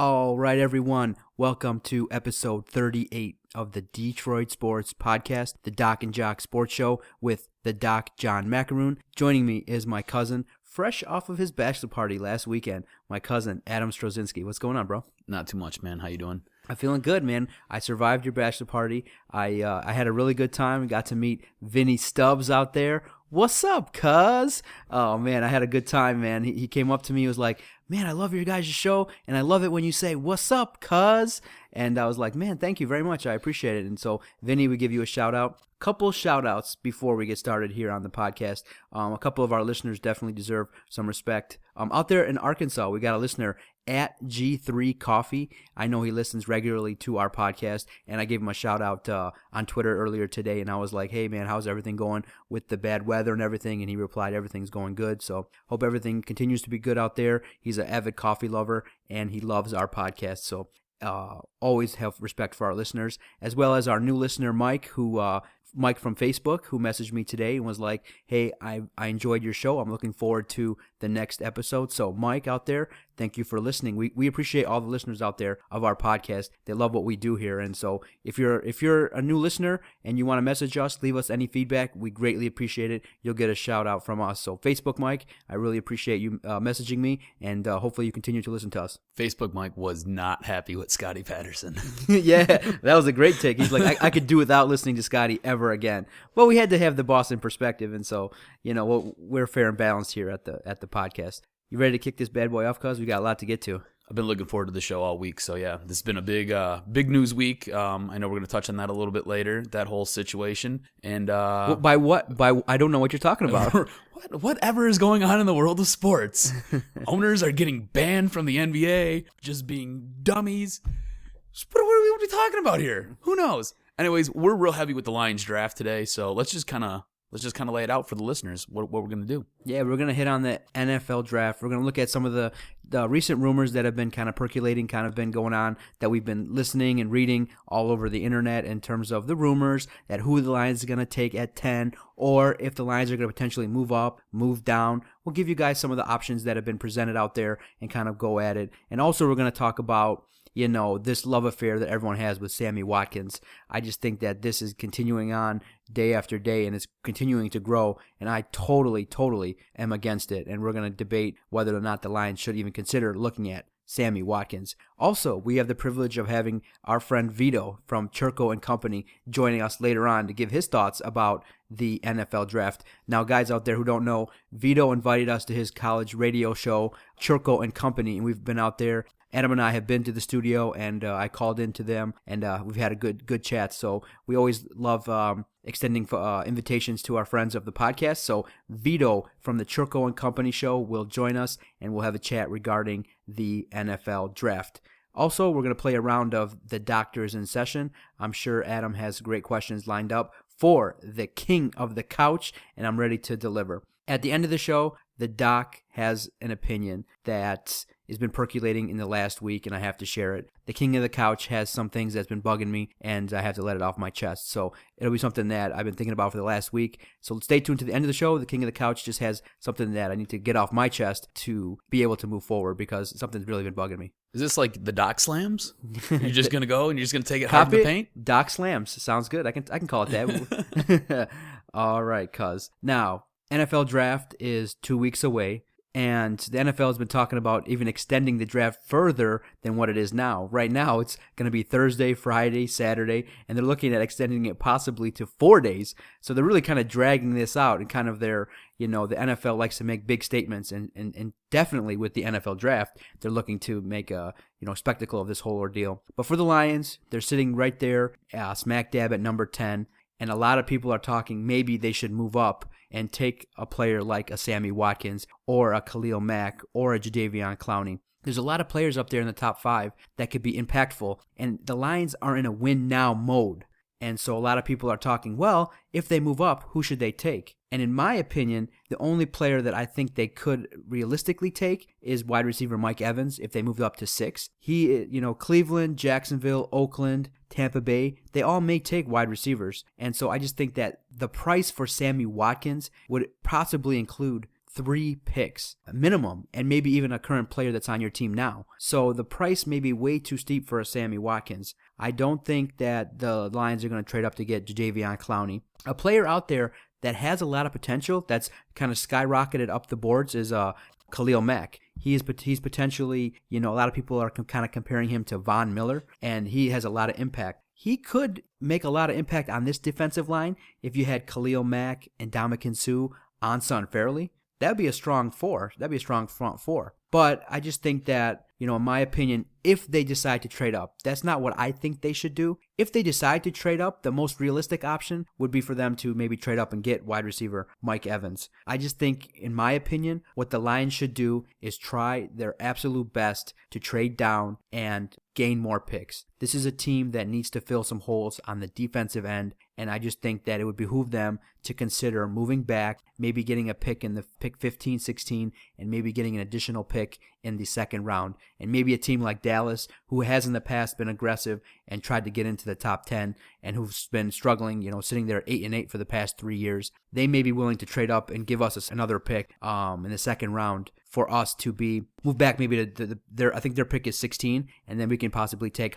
All right, everyone. Welcome to episode 38 of the Detroit Sports Podcast, the Doc N Jock Sports Show with the Doc, John Macaroon. Joining me is my cousin, fresh off of his bachelor party last weekend, my cousin, Adam Strozinski. What's going on, bro? Not too much, man. How you doing? I'm feeling good, man. I survived your bachelor party. I had a really good time. Got to meet Vinny Stubbs out there. What's up, cuz? Oh, man, I had a good time, man. He came up to me. He was like, man, I love your guys' show, and I love it when you say, what's up, cuz? And I was like, man, thank you very much. I appreciate it. And so Vinny would give you a shout-out. Couple shout-outs before we get started here on the podcast. A couple of our listeners definitely deserve some respect. Out there in Arkansas, we got a listener at G3 Coffee. I know he listens regularly to our podcast, and I gave him a shout-out on Twitter earlier today, and I was like, hey, man, how's everything going with the bad weather and everything? And he replied, everything's going good, so hope everything continues to be good out there. He's an avid coffee lover, and he loves our podcast, so always have respect for our listeners, as well as our new listener, Mike, Mike from Facebook, who messaged me today and was like, hey, I enjoyed your show. I'm looking forward to the next episode. So Mike out there, thank you for listening. We appreciate all the listeners out there of our podcast. They love what we do here. And so if you're a new listener and you want to message us, leave us any feedback. We greatly appreciate it. You'll get a shout out from us. So Facebook Mike, I really appreciate you messaging me, and hopefully you continue to listen to us. Facebook Mike was not happy with Scotty Patterson. Yeah, that was a great take. He's like, I could do without listening to Scotty ever again. Well, we had to have the Boston perspective, and so we're fair and balanced here at the podcast. You ready to kick this bad boy off, cuz? We got a lot to get to. I've been looking forward to the show all week, so yeah, this has been a big news week. I know we're going to touch on that a little bit later, that whole situation. And by what? By I don't know what you're talking about. Whatever is going on in the world of sports. Owners are getting banned from the NBA, just being dummies. What are we talking about here? Who knows? Anyways, we're real heavy with the Lions draft today, so let's just kind of lay it out for the listeners what we're going to do. Yeah, we're going to hit on the NFL draft. We're going to look at some of the recent rumors that have been kind of percolating, kind of been going on, that we've been listening and reading all over the internet in terms of the rumors that who the Lions are going to take at 10, or if the Lions are going to potentially move up, move down. We'll give you guys some of the options that have been presented out there and kind of go at it. And also we're going to talk about this love affair that everyone has with Sammy Watkins. I just think that this is continuing on day after day, and it's continuing to grow, and I totally am against it. And we're going to debate whether or not the Lions should even consider looking at Sammy Watkins. Also, we have the privilege of having our friend Vito from Churko and Company joining us later on to give his thoughts about the NFL draft. Now, guys out there who don't know, Vito invited us to his college radio show, Churko and Company, and we've been out there. Adam and I have been to the studio, and I called in to them, and we've had a good chat. So we always love extending invitations to our friends of the podcast. So Vito from the Churko and Company show will join us, and we'll have a chat regarding the NFL draft. Also, we're going to play a round of the Doctors in Session. I'm sure Adam has great questions lined up for the king of the couch, and I'm ready to deliver. At the end of the show, the doc has an opinion that has been percolating in the last week, and I have to share it. The king of the couch has some things that's been bugging me, and I have to let it off my chest. So it'll be something that I've been thinking about for the last week. So stay tuned to the end of the show. The king of the couch just has something that I need to get off my chest to be able to move forward, because something's really been bugging me. Is this like the Doc Slams? You're just going to go and you're just going to take it hard in the paint? Doc Slams. Sounds good. I can call it that. All right, cuz. Now, NFL draft is 2 weeks away, and the NFL has been talking about even extending the draft further than what it is now. Right now, it's going to be Thursday, Friday, Saturday, and they're looking at extending it possibly to 4 days. So they're really kind of dragging this out, and kind of the NFL likes to make big statements, and definitely with the NFL draft, they're looking to make a spectacle of this whole ordeal. But for the Lions, they're sitting right there, smack dab at number 10. And a lot of people are talking maybe they should move up and take a player like a Sammy Watkins or a Khalil Mack or a Jadeveon Clowney. There's a lot of players up there in the top 5 that could be impactful, and the Lions are in a win-now mode. And so a lot of people are talking, well, if they move up, who should they take? And in my opinion, the only player that I think they could realistically take is wide receiver Mike Evans if they move up to 6. Cleveland, Jacksonville, Oakland, Tampa Bay, they all may take wide receivers. And so I just think that the price for Sammy Watkins would possibly include 3 picks minimum, and maybe even a current player that's on your team now. So the price may be way too steep for a Sammy Watkins. I don't think that the Lions are going to trade up to get Jadeveon Clowney. A player out there that has a lot of potential, that's kind of skyrocketed up the boards, is Khalil Mack. He's potentially, a lot of people are kind of comparing him to Von Miller, and he has a lot of impact. He could make a lot of impact on this defensive line if you had Khalil Mack and Ndamukong Suh, Ansah and Fairley. That'd be a strong four. That'd be a strong front four. But I just think that, in my opinion, if they decide to trade up, that's not what I think they should do. If they decide to trade up, the most realistic option would be for them to maybe trade up and get wide receiver Mike Evans. I just think, in my opinion, what the Lions should do is try their absolute best to trade down and gain more picks. This is a team that needs to fill some holes on the defensive end, and I just think that it would behoove them to consider moving back, maybe getting a pick in the pick 15, 16, and maybe getting an additional pick in the second round. And maybe a team like Dallas, who has in the past been aggressive and tried to get into the top 10 and who's been struggling, sitting there 8-8 for the past 3 years, they may be willing to trade up and give us another pick in the second round for us to be moved back maybe to I think their pick is 16, and then we can possibly take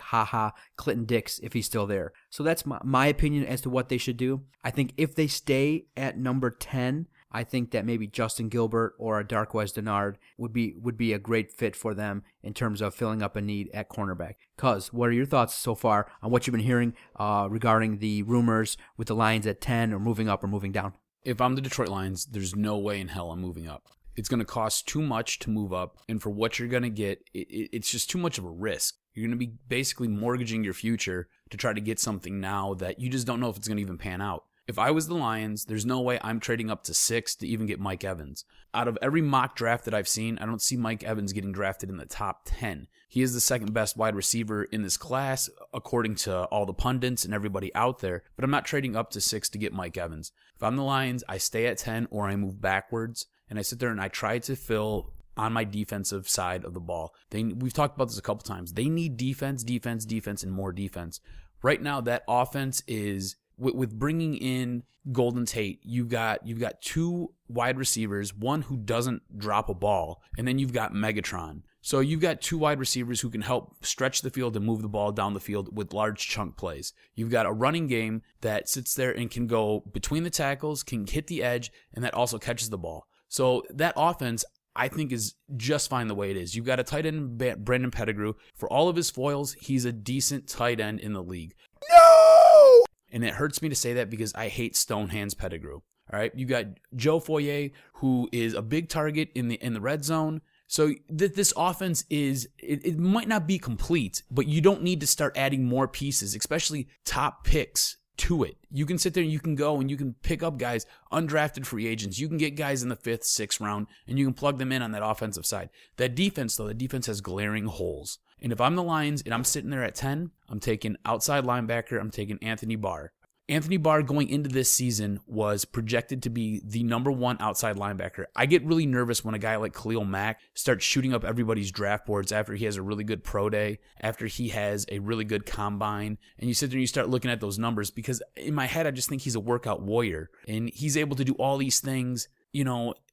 Clinton Dix if he's still there. So that's my opinion as to what they should do. I think if they stay at number 10, I think that maybe Justin Gilbert or a Darqueze Dennard would be a great fit for them in terms of filling up a need at cornerback. Cuz, what are your thoughts so far on what you've been hearing regarding the rumors with the Lions at 10 or moving up or moving down? If I'm the Detroit Lions, there's no way in hell I'm moving up. It's going to cost too much to move up, and for what you're going to get, it's just too much of a risk. You're going to be basically mortgaging your future to try to get something now that you just don't know if it's going to even pan out. If I was the Lions, there's no way I'm trading up to 6 to even get Mike Evans. Out of every mock draft that I've seen, I don't see Mike Evans getting drafted in the top 10. He is the second best wide receiver in this class, according to all the pundits and everybody out there, but I'm not trading up to 6 to get Mike Evans. If I'm the Lions, I stay at 10 or I move backwards, and I sit there and I try to fill on my defensive side of the ball. We've talked about this a couple times. They need defense, and more defense. Right now, that offense is... With bringing in Golden Tate, you've got 2 wide receivers, one who doesn't drop a ball, and then you've got Megatron. So you've got 2 wide receivers who can help stretch the field and move the ball down the field with large chunk plays. You've got a running game that sits there and can go between the tackles, can hit the edge, and that also catches the ball. So that offense, I think, is just fine the way it is. You've got a tight end, Brandon Pettigrew. For all of his foils, he's a decent tight end in the league. No! And it hurts me to say that because I hate Stonehands Pettigrew. All right, you got Joe Foyer, who is a big target in the red zone. So this offense it might not be complete, but you don't need to start adding more pieces, especially top picks to it. You can sit there and you can go and you can pick up guys, undrafted free agents. You can get guys in the 5th, 6th round, and you can plug them in on that offensive side. That defense, though, the defense has glaring holes. And if I'm the Lions and I'm sitting there at 10, I'm taking outside linebacker, I'm taking Anthony Barr. Anthony Barr going into this season was projected to be the number 1 outside linebacker. I get really nervous when a guy like Khalil Mack starts shooting up everybody's draft boards after he has a really good pro day, after he has a really good combine, and you sit there and you start looking at those numbers, because in my head I just think he's a workout warrior, and he's able to do all these things,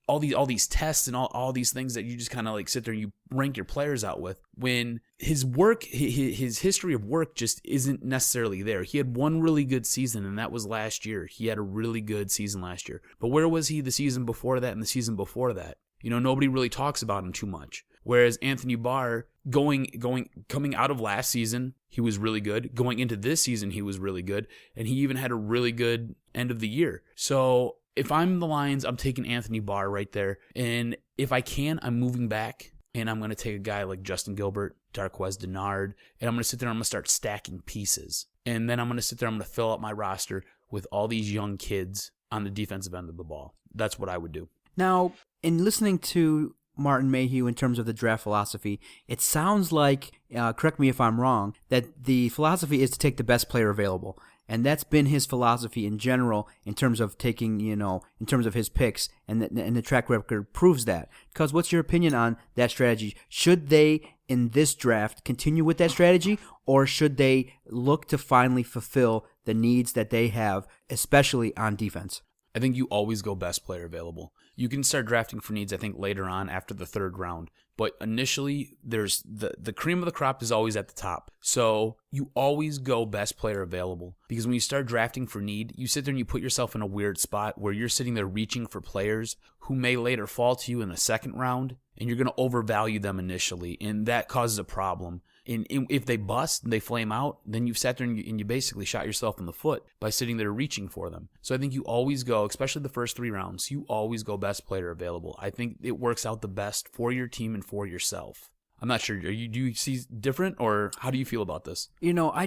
all these tests and all these things that you just kind of like sit there and you rank your players out with, when his work, his history of work just isn't necessarily there. He had one really good season, and that was last year. He had a really good season last year. But where was he the season before that and the season before that? Nobody really talks about him too much. Whereas Anthony Barr, coming out of last season, he was really good. Going into this season, he was really good. And he even had a really good end of the year. So if I'm the Lions, I'm taking Anthony Barr right there. And if I can, I'm moving back. And I'm going to take a guy like Justin Gilbert, Darqueze Dennard, and I'm going to sit there and I'm going to start stacking pieces. And then I'm going to sit there, I'm going to fill up my roster with all these young kids on the defensive end of the ball. That's what I would do. Now, in listening to Martin Mayhew in terms of the draft philosophy, it sounds like, correct me if I'm wrong, that the philosophy is to take the best player available. And that's been his philosophy in general in terms of taking, in terms of his picks, and the track record proves that. Because what's your opinion on that strategy? Should they, in this draft, continue with that strategy, or should they look to finally fulfill the needs that they have, especially on defense? I think you always go best player available. You can start drafting for needs, I think, later on after the third round. But initially, there's the cream of the crop is always at the top. So you always go best player available. Because when you start drafting for need, you sit there and you put yourself in a weird spot where you're sitting there reaching for players who may later fall to you in the second round, and you're going to overvalue them initially, and that causes a problem. And if they bust and they flame out, then you've sat there and you basically shot yourself in the foot by sitting there reaching for them. So I think you always go, especially the first 3 rounds, you always go best player available. I think it works out the best for your team and for yourself. I'm not sure. Do you see different, or how do you feel about this? I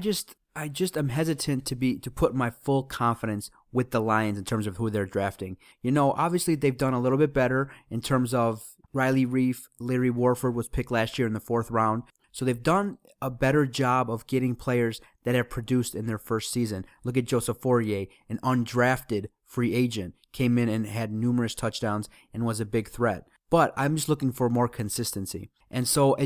just am hesitant to put my full confidence with the Lions in terms of who they're drafting. Obviously they've done a little bit better in terms of Riley Reif, Larry Warford was picked last year in the 4th round. So they've done a better job of getting players that have produced in their first season. Look at Joseph Fourier, an undrafted free agent, came in and had numerous touchdowns and was a big threat. But I'm just looking for more consistency. And so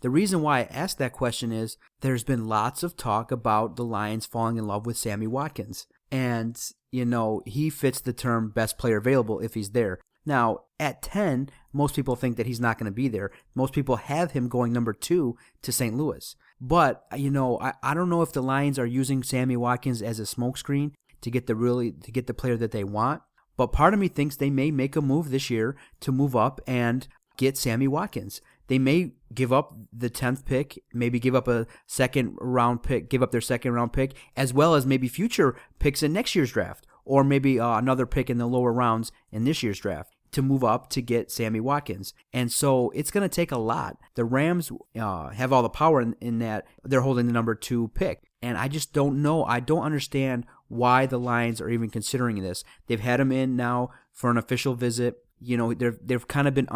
the reason why I asked that question is there's been lots of talk about the Lions falling in love with Sammy Watkins. And, he fits the term best player available if he's there. Now, at 10, most people think that he's not going to be there. Most people have him going number 2 to St. Louis. But, I don't know if the Lions are using Sammy Watkins as a smokescreen to get the player that they want. But part of me thinks they may make a move this year to move up and get Sammy Watkins. They may give up the 10th pick, maybe give up a second round pick, give up their second round pick, as well as maybe future picks in next year's draft, or maybe another pick in the lower rounds in this year's draft to move up to get Sammy Watkins. And so it's going to take a lot. The Rams have all the power in that they're holding the number 2 pick. And I just don't know. I don't understand why the Lions are even considering this. They've had him in now for an official visit. There've kind of been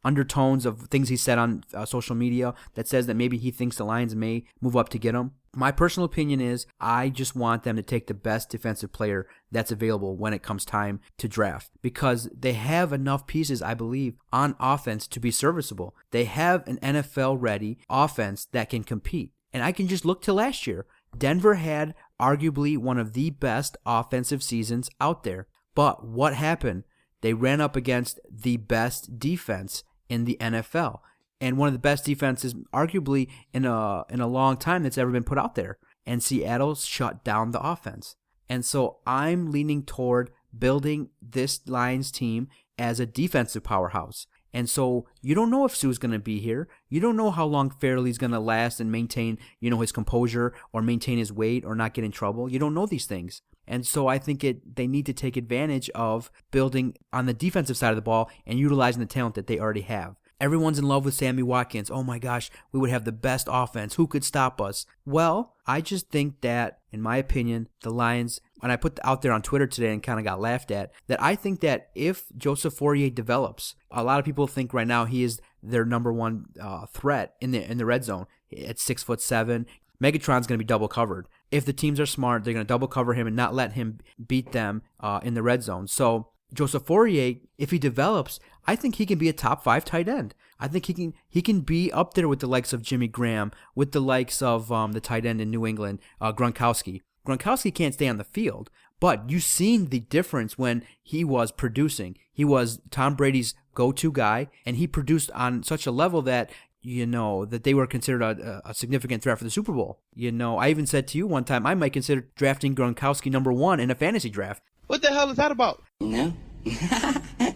undertones of things he said on social media that says that maybe he thinks the Lions may move up to get him. My personal opinion is I just want them to take the best defensive player that's available when it comes time to draft, because they have enough pieces, I believe, on offense to be serviceable. They have an NFL-ready offense that can compete. And I can just look to last year. Denver had arguably one of the best offensive seasons out there. But what happened? They ran up against the best defense in the NFL, and one of the best defenses, arguably in a long time, that's ever been put out there. And Seattle shut down the offense. And so I'm leaning toward building this Lions team as a defensive powerhouse. And so you don't know if Sue's going to be here. You don't know how long Fairley's going to last and maintain, his composure or maintain his weight or not get in trouble. You don't know these things. And so I think they need to take advantage of building on the defensive side of the ball and utilizing the talent that they already have. Everyone's in love with Sammy Watkins. Oh my gosh, we would have the best offense. Who could stop us? Well, I just think that, in my opinion, the Lions, and I put out there on Twitter today and kind of got laughed at, that I think that if Joseph Fourier develops, a lot of people think right now he is their number 1 threat in the red zone at 6'7". Megatron's going to be double covered. If the teams are smart, they're going to double cover him and not let him beat them in the red zone. So Joseph Fourier, if he develops, I think he can be a top 5 tight end. I think he can be up there with the likes of Jimmy Graham, with the likes of the tight end in New England, Gronkowski. Gronkowski can't stay on the field, but you've seen the difference when he was producing. He was Tom Brady's go-to guy, and he produced on such a level that that they were considered a significant threat for the Super Bowl. I even said to you one time, I might consider drafting Gronkowski number 1 in a fantasy draft. What the hell is that about? No.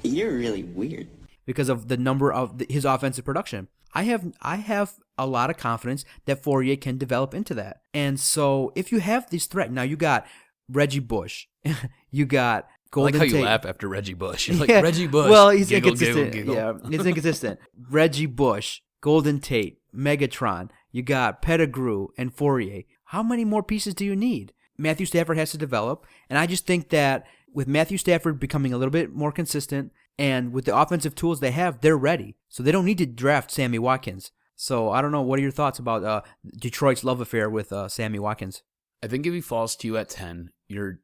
You're really weird. Because of the number of his offensive production. I have a lot of confidence that Fourier can develop into that. And so if you have these threats, now you got Reggie Bush, you got Golden Tate. I like how you laugh after Reggie Bush. You're like, Reggie Bush. Well, he's giggle, inconsistent. giggle, giggle. Yeah, he's inconsistent. Reggie Bush, Golden Tate, Megatron, you got Pettigrew and Fourier. How many more pieces do you need? Matthew Stafford has to develop, and I just think that with Matthew Stafford becoming a little bit more consistent and with the offensive tools they have, they're ready. So they don't need to draft Sammy Watkins. So I don't know. What are your thoughts about Detroit's love affair with Sammy Watkins? I think if he falls to you at 10, you're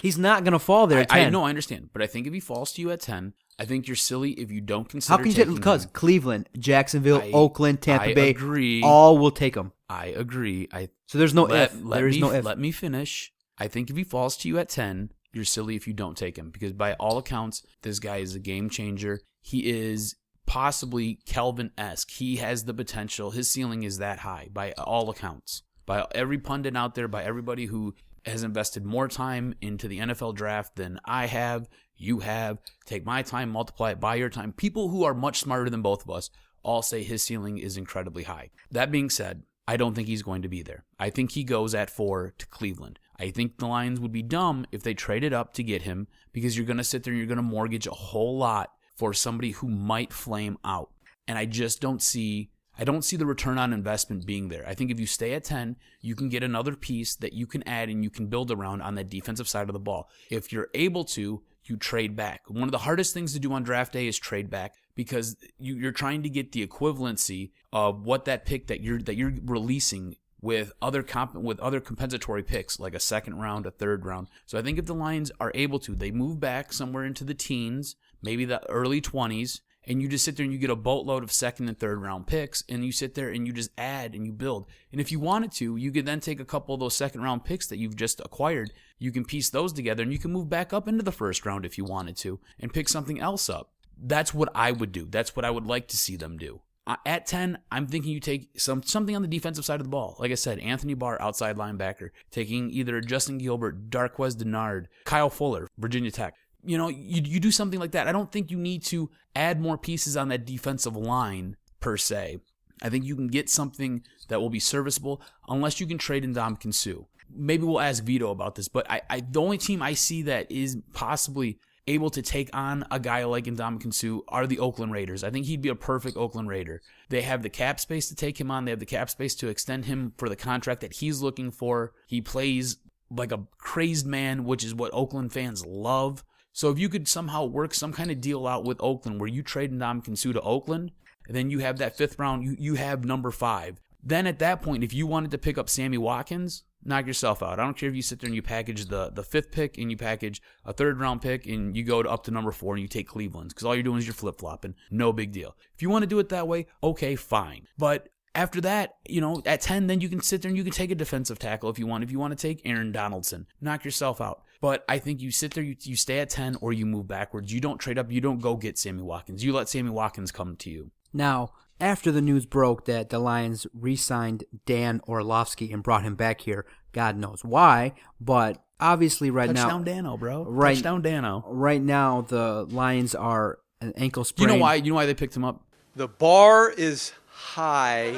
He's not going to fall there at 10. I know, I understand. But I think if he falls to you at 10, I think you're silly if you don't consider How can you take him? Because Cleveland, Jacksonville, Oakland, Tampa Bay, agree. all will take him. I agree. So there's no if. There is no if. Let me finish. I think if he falls to you at 10, you're silly if you don't take him, because by all accounts, this guy is a game changer. He is possibly Kelvin-esque. He has the potential. His ceiling is that high by all accounts. By every pundit out there, by everybody who has invested more time into the NFL draft than I have, you have. Take my time, multiply it by your time. People who are much smarter than both of us all say his ceiling is incredibly high. That being said, I don't think he's going to be there. I think he goes at 4 to Cleveland. I think the Lions would be dumb if they traded up to get him, because you're going to sit there and you're going to mortgage a whole lot for somebody who might flame out. And I just don't see the return on investment being there. I think if you stay at 10, you can get another piece that you can add and you can build around on that defensive side of the ball. If you're able to, you trade back. One of the hardest things to do on draft day is trade back, because you're trying to get the equivalency of what that pick that you're releasing with other compensatory picks, like a second round, a third round. So I think if the Lions are able to, they move back somewhere into the teens, maybe the early 20s, and you just sit there and you get a boatload of second and third round picks, and you sit there and you just add and you build. And if you wanted to, you could then take a couple of those second round picks that you've just acquired, you can piece those together, and you can move back up into the first round if you wanted to and pick something else up. That's what I would do. That's what I would like to see them do. At 10, I'm thinking you take something on the defensive side of the ball. Like I said, Anthony Barr, outside linebacker, taking either Justin Gilbert, Darqueze Dennard, Kyle Fuller, Virginia Tech. You do something like that. I don't think you need to add more pieces on that defensive line per se. I think you can get something that will be serviceable, unless you can trade in Ndamukong Suh. Maybe we'll ask Vito about this, but the only team I see that is possibly able to take on a guy like Ndamukong Suh are the Oakland Raiders. I think he'd be a perfect Oakland Raider. They have the cap space to take him on. They have the cap space to extend him for the contract that he's looking for. He plays like a crazed man, which is what Oakland fans love. So if you could somehow work some kind of deal out with Oakland where you trade Ndamukong Suh to Oakland, and then you have that 5th round, you have number 5. Then at that point, if you wanted to pick up Sammy Watkins, knock yourself out. I don't care if you sit there and you package the 5th pick and you package a 3rd round pick and you go up to number 4 and you take Cleveland's, because all you're doing is you're flip-flopping. No big deal. If you want to do it that way, okay, fine. But after that, at 10, then you can sit there and you can take a defensive tackle if you want. If you want to take Aaron Donaldson, knock yourself out. But I think you sit there, you stay at 10, or you move backwards. You don't trade up. You don't go get Sammy Watkins. You let Sammy Watkins come to you. Now, after the news broke that the Lions re-signed Dan Orlovsky and brought him back here, God knows why, but obviously Touchdown Dano, bro. Right, Touchdown Dano. Right now, the Lions are an ankle sprain. You know why they picked him up? The bar is high.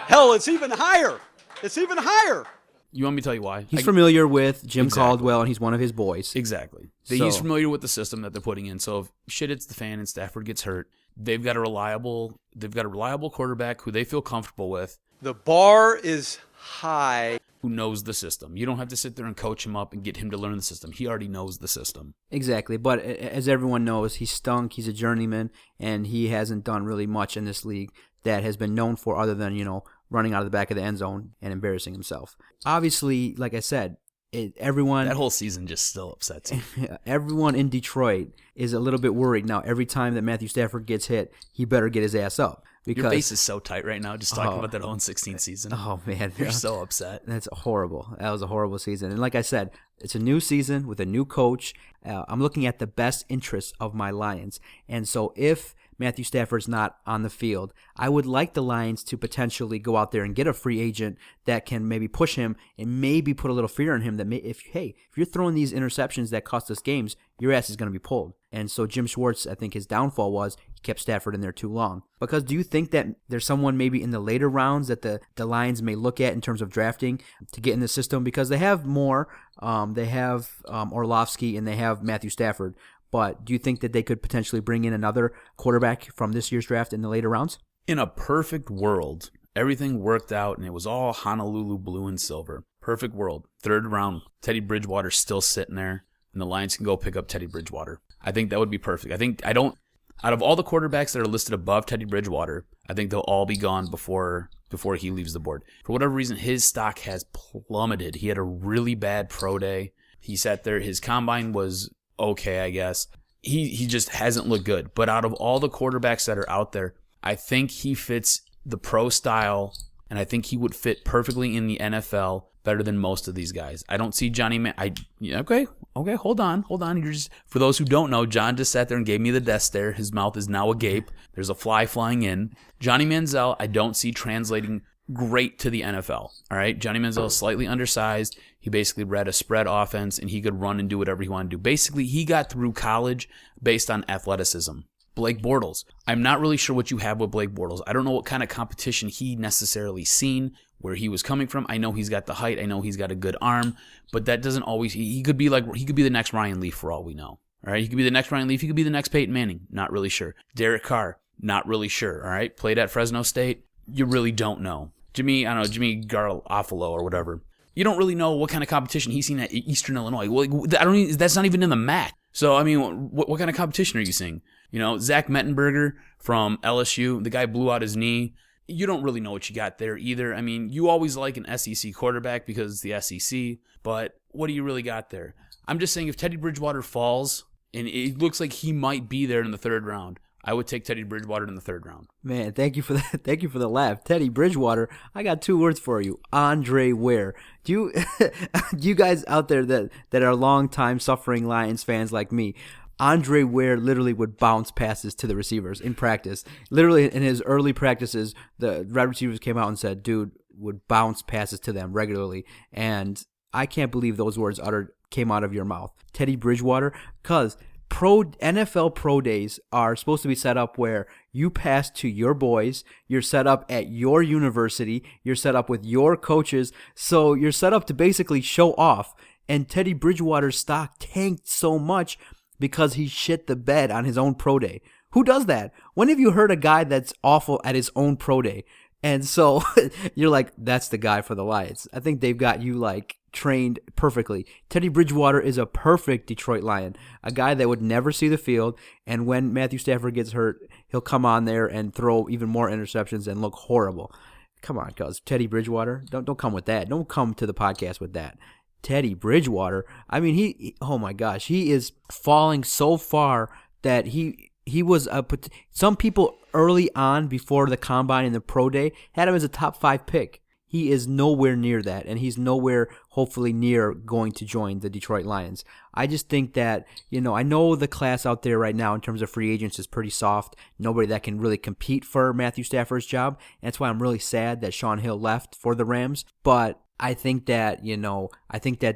Hell, it's even higher. It's even higher. You want me to tell you why? He's familiar with Jim Exactly. Caldwell, and he's one of his boys. Exactly. So- He's familiar with the system that they're putting in. So if shit hits the fan and Stafford gets hurt, they've got a reliable quarterback who they feel comfortable with, The bar is high. who knows the system. You don't have to sit there and coach him up and get him to learn the system. He already knows the system. Exactly, but as everyone knows, he stunk. He's a journeyman, and he hasn't done really much in this league that has been known for other than, running out of the back of the end zone and embarrassing himself. Obviously, like I said, everyone... That whole season just still upsets me. Everyone in Detroit is a little bit worried now. Every time that Matthew Stafford gets hit, he better get his ass up. Because, Your face is so tight right now just talking about that 0-16 season. Oh, man. You're so upset. That's horrible. That was a horrible season. And like I said, it's a new season with a new coach. I'm looking at the best interests of my Lions. And so if Matthew Stafford's not on the field, I would like the Lions to potentially go out there and get a free agent that can maybe push him and maybe put a little fear in him that if you're throwing these interceptions that cost us games, your ass is going to be pulled. And so Jim Schwartz, I think his downfall was he kept Stafford in there too long. Because do you think that there's someone maybe in the later rounds that the Lions may look at in terms of drafting to get in the system? Because they have more. They have Orlovsky and they have Matthew Stafford. But do you think that they could potentially bring in another quarterback from this year's draft in the later rounds? In a perfect world, everything worked out and it was all Honolulu blue and silver. Perfect world. 3rd round, Teddy Bridgewater still sitting there, and the Lions can go pick up Teddy Bridgewater. I think that would be perfect. Out of all the quarterbacks that are listed above Teddy Bridgewater, I think they'll all be gone before he leaves the board. For whatever reason, his stock has plummeted. He had a really bad pro day. He sat there. His combine was okay, I guess. He just hasn't looked good. But out of all the quarterbacks that are out there, I think he fits the pro style, and I think he would fit perfectly in the NFL better than most of these guys. I don't see Johnny okay, Okay, hold on. You're just, for those who don't know, John just sat there and gave me the death stare. His mouth is now agape. There's a fly flying in. Johnny Manziel, I don't see translating great to the NFL. All right, Johnny Manziel is slightly undersized. He basically read a spread offense, and he could run and do whatever he wanted to do. Basically, he got through college based on athleticism. Blake Bortles, I'm not really sure what you have with Blake Bortles. I don't know what kind of competition he necessarily seen, where he was coming from. I know he's got the height. I know he's got a good arm, but that doesn't always. He could be the next Ryan Leaf for all we know. All right, he could be the next Ryan Leaf. He could be the next Peyton Manning. Not really sure. Derek Carr, not really sure. All right, played at Fresno State. You really don't know. Jimmy Garofalo or whatever. You don't really know what kind of competition he's seen at Eastern Illinois. Well, that's not even in the MAC. So I mean, what kind of competition are you seeing? You know, Zach Mettenberger from LSU, the guy blew out his knee. You don't really know what you got there either. I mean, you always like an SEC quarterback because it's the SEC, but what do you really got there? I'm just saying if Teddy Bridgewater falls, and it looks like he might be there in the third round, I would take Teddy Bridgewater in the third round. Man, thank you for that. Thank you for the laugh. Teddy Bridgewater, I got 2 words for you. Andre Ware. Do you guys out there that are long-time suffering Lions fans like me, Andre Ware literally would bounce passes to the receivers in practice. Literally in his early practices, the wide receivers came out and said, dude would bounce passes to them regularly. And I can't believe those words came out of your mouth. Teddy Bridgewater, because NFL pro days are supposed to be set up where you pass to your boys, you're set up at your university, you're set up with your coaches, so you're set up to basically show off. And Teddy Bridgewater's stock tanked so much because he shit the bed on his own pro day. Who does that? When have you heard a guy that's awful at his own pro day? And so you're like, that's the guy for the Lions. I think they've got you like trained perfectly. Teddy Bridgewater is a perfect Detroit Lion, a guy that would never see the field, and when Matthew Stafford gets hurt, he'll come on there and throw even more interceptions and look horrible. Come on, cuz Teddy Bridgewater, don't come with that. Don't come to the podcast with that. Teddy Bridgewater, I mean, he oh my gosh, he is falling so far that he was some people early on before the combine and the pro day had him as a top 5 pick. He is nowhere near that, and he's nowhere, hopefully, near going to join the Detroit Lions. I just think that, I know the class out there right now in terms of free agents is pretty soft. Nobody that can really compete for Matthew Stafford's job. And that's why I'm really sad that Sean Hill left for the Rams. But I think that,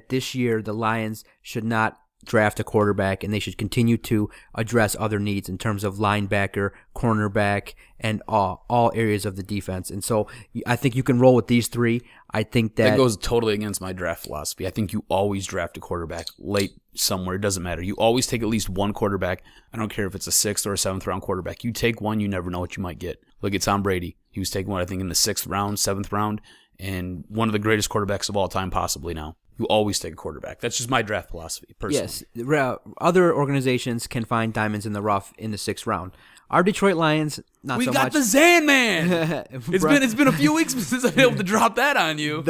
this year the Lions should not draft a quarterback, and they should continue to address other needs in terms of linebacker, cornerback, and all areas of the defense. And so I think you can roll with these 3. I think that goes totally against my draft philosophy. I think you always draft a quarterback late somewhere. It doesn't matter. You always take at least one quarterback. I don't care if it's a 6th or a 7th round quarterback. You take one, you never know what you might get. Look at Tom Brady. He was taking one, I think, in the 6th round, 7th round, and one of the greatest quarterbacks of all time possibly now. You always take a quarterback. That's just my draft philosophy, personally. Yes. Other organizations can find diamonds in the rough in the 6th round. Our Detroit Lions, not so much. We got the Zan Man. It's been a few weeks since I've been able to drop that on you.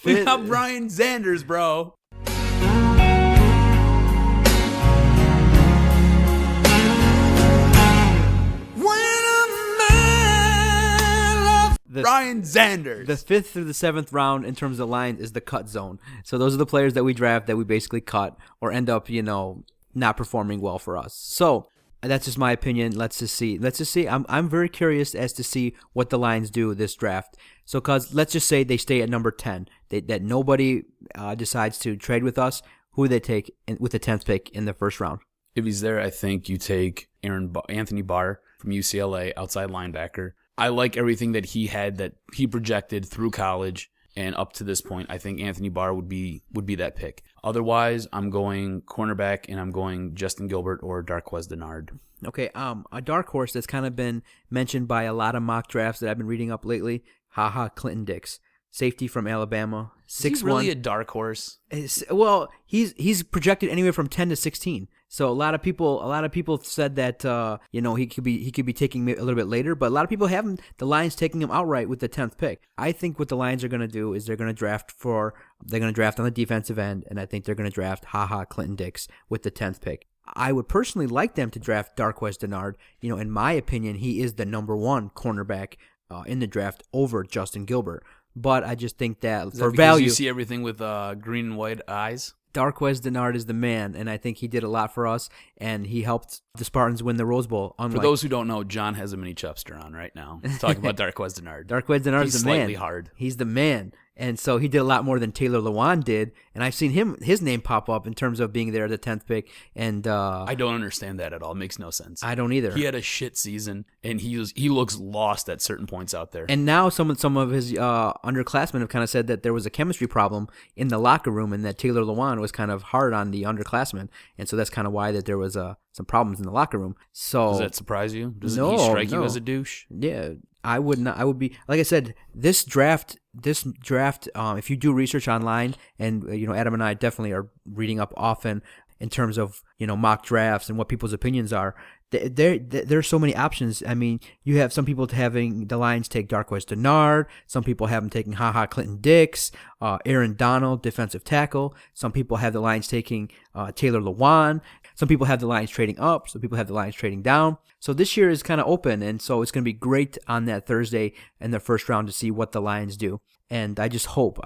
We got Brian Zanders, bro. Brian Zanders. The 5th through the 7th round in terms of Lions is the cut zone. So those are the players that we draft that we basically cut or end up, not performing well for us. So that's just my opinion. Let's just see. I'm very curious as to see what the Lions do this draft. So, cause let's just say they stay at number 10. That nobody decides to trade with us. Who do they take with the 10th pick in the first round? If he's there, I think you take Anthony Barr from UCLA, outside linebacker. I like everything that he had, that he projected through college and up to this point. I think Anthony Barr would be that pick. Otherwise, I'm going cornerback, and I'm going Justin Gilbert or Darqueze Dennard. Okay, a dark horse that's kind of been mentioned by a lot of mock drafts that I've been reading up lately. Clinton Dix, safety from Alabama, 6'1". Is he really a dark horse? Well, he's projected anywhere from 10 to 16. So a lot of people said that he could be taking a little bit later, but a lot of people have him, the Lions taking him outright with the 10th pick. I think what the Lions are going to do is they're going to draft on the defensive end, and I think they're going to draft Clinton Dix with the 10th pick. I would personally like them to draft Darqueze Dennard. In my opinion, he is the number 1 cornerback in the draft over Justin Gilbert. But I just think that for value, you see everything with green and white eyes. Darqueze Dennard is the man, and I think he did a lot for us, and he helped the Spartans win the Rose Bowl. For those who don't know, John has a mini chubster on right now. Let's talk about Darqueze Dennard. Darqueze Dennard is the man. He's slightly hard. He's the man. And so he did a lot more than Taylor Lewan did, and I've seen his name pop up in terms of being there at the 10th pick. And I don't understand that at all. It makes no sense. I don't either. He had a shit season, and he looks lost at certain points out there. And now some of his underclassmen have kind of said that there was a chemistry problem in the locker room, and that Taylor Lewan was kind of hard on the underclassmen, and so that's kind of why that there was some problems in the locker room. So does that surprise you? Does no, he strike no. you as a douche? Yeah. I would not. I would be, like I said, this draft. If you do research online, and Adam and I definitely are reading up often in terms of mock drafts and what people's opinions are. There are so many options. I mean, you have some people having the Lions take Darqueze Dennard. Some people have them taking Clinton Dix, Aaron Donald, defensive tackle. Some people have the Lions taking Taylor Lewan. Some people have the Lions trading up. Some people have the Lions trading down. So this year is kind of open, and so it's going to be great on that Thursday in the first round to see what the Lions do. And I just hope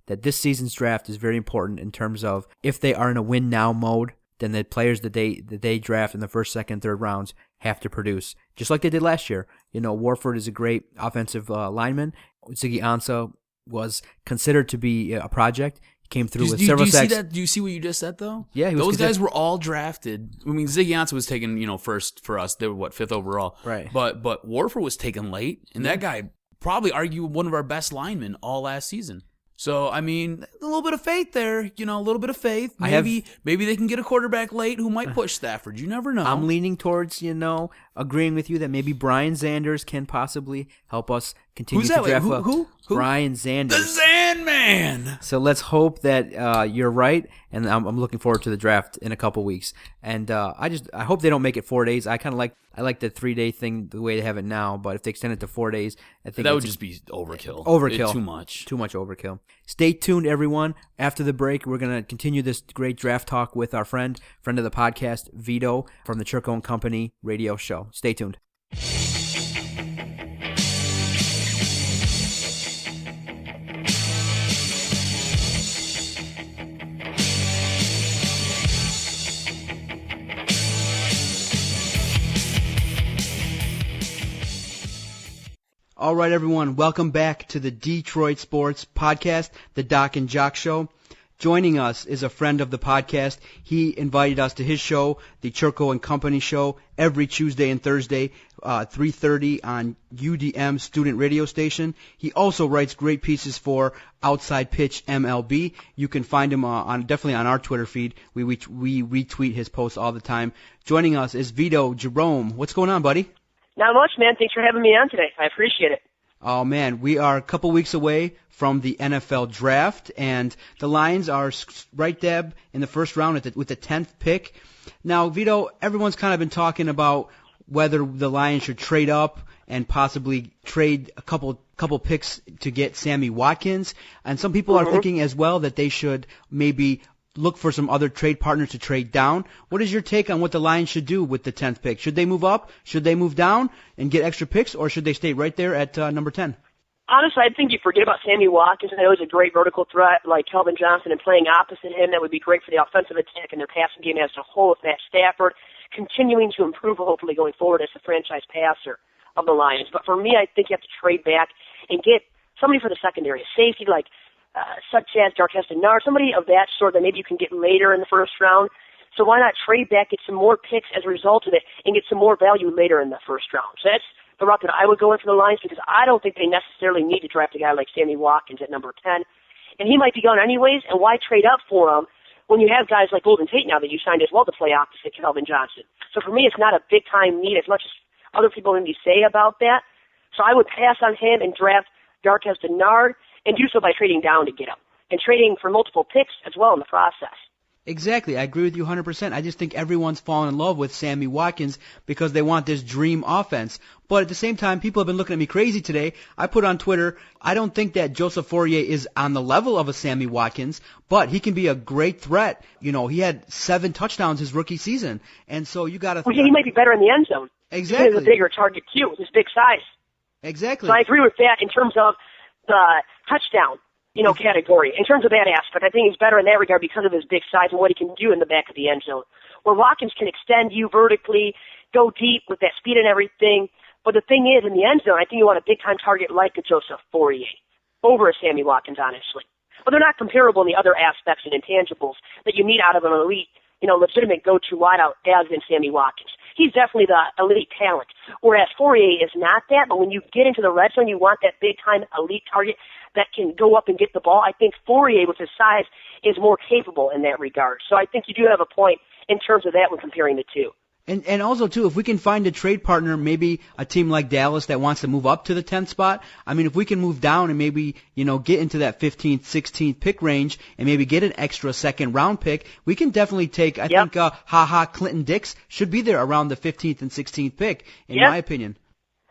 that this season's draft is very important in terms of if they are in a win now mode, then the players that they draft in the first, second, third rounds have to produce, just like they did last year. Warford is a great offensive lineman. Ziggy Ansah was considered to be a project. Came through with several sacks. Do you see what you just said, though? Yeah, those guys were all drafted. I mean, Ziggy Ansah was taken, first for us. They were, 5th overall? Right. But Warford was taken late, and that guy probably argued one of our best linemen all last season. So, I mean, a little bit of faith there, a little bit of faith. Maybe they can get a quarterback late who might push Stafford. You never know. I'm leaning towards, agreeing with you that maybe Brian Zanders can possibly help us continue Who's to that? draft. Who? Brian Zanders. The Sandman! So let's hope that you're right, and I'm looking forward to the draft in a couple weeks. And I hope they don't make it 4 days. I like the 3-day thing the way they have it now, but if they extend it to 4 days, I think that would just be overkill. Overkill. Too much Overkill. Stay tuned, everyone. After the break, we're going to continue this great draft talk with our friend of the podcast, Vito, from the Churko and Company radio show. Stay tuned. All right, everyone. Welcome back to the Detroit Sports Podcast, the Doc N Jock Show. Joining us is a friend of the podcast. He invited us to his show, the Churko and Company Show, every Tuesday and Thursday, 3:30 on UDM student radio station. He also writes great pieces for Outside Pitch MLB. You can find him definitely on our Twitter feed. We retweet his posts all the time. Joining us is Vito Jerome. What's going on, buddy? Not much, man. Thanks for having me on today. I appreciate it. Oh, man. We are a couple weeks away from the NFL draft, and the Lions are right dab in the first round with the 10th pick. Now, Vito, everyone's kind of been talking about whether the Lions should trade up and possibly trade a couple picks to get Sammy Watkins. And some people are thinking as well that they should maybe look for some other trade partners to trade down. What is your take on what the Lions should do with the 10th pick? Should they move up? Should they move down and get extra picks, or should they stay right there at number 10? Honestly, I think you forget about Sammy Watkins. I know he's a great vertical threat like Calvin Johnson, and playing opposite him, that would be great for the offensive attack and their passing game as a whole with Matt Stafford continuing to improve, hopefully going forward as the franchise passer of the Lions. But for me, I think you have to trade back and get somebody for the secondary, a safety like such as Darqueze Dennard, somebody of that sort that maybe you can get later in the first round. So why not trade back, get some more picks as a result of it, and get some more value later in the first round? So that's the route that I would go in for the Lions, because I don't think they necessarily need to draft a guy like Sammy Watkins at number 10. And he might be gone anyways, and why trade up for him when you have guys like Golden Tate now that you signed as well to play opposite Calvin Johnson? So for me, it's not a big-time need as much as other people maybe say about that. So I would pass on him and draft Darqueze Dennard, and do so by trading down to get him, and trading for multiple picks as well in the process. Exactly. I agree with you 100%. I just think everyone's fallen in love with Sammy Watkins because they want this dream offense. But at the same time, people have been looking at me crazy today. I put on Twitter, I don't think that Joseph Fourier is on the level of a Sammy Watkins, but he can be a great threat. He had 7 touchdowns his rookie season. And so you got to... Well, he might be better in the end zone. Exactly. He has a bigger target too with his big size. Exactly. So I agree with that in terms of the touchdown. category. In terms of that aspect, I think he's better in that regard because of his big size and what he can do in the back of the end zone. Where Watkins can extend you vertically, go deep with that speed and everything. But the thing is, in the end zone, I think you want a big-time target like a Joseph Fourier over a Sammy Watkins, honestly. But they're not comparable in the other aspects and intangibles that you need out of an elite, legitimate go-to wideout as in Sammy Watkins. He's definitely the elite talent, whereas Fourier is not that. But when you get into the red zone, you want that big-time elite target that can go up and get the ball. I think Fourier, with his size, is more capable in that regard. So I think you do have a point in terms of that when comparing the two. And also, too, if we can find a trade partner, maybe a team like Dallas that wants to move up to the 10th spot, I mean, if we can move down and maybe, get into that 15th, 16th pick range and maybe get an extra second-round pick, we can definitely take, I think, Clinton Dix should be there around the 15th and 16th pick, in my opinion.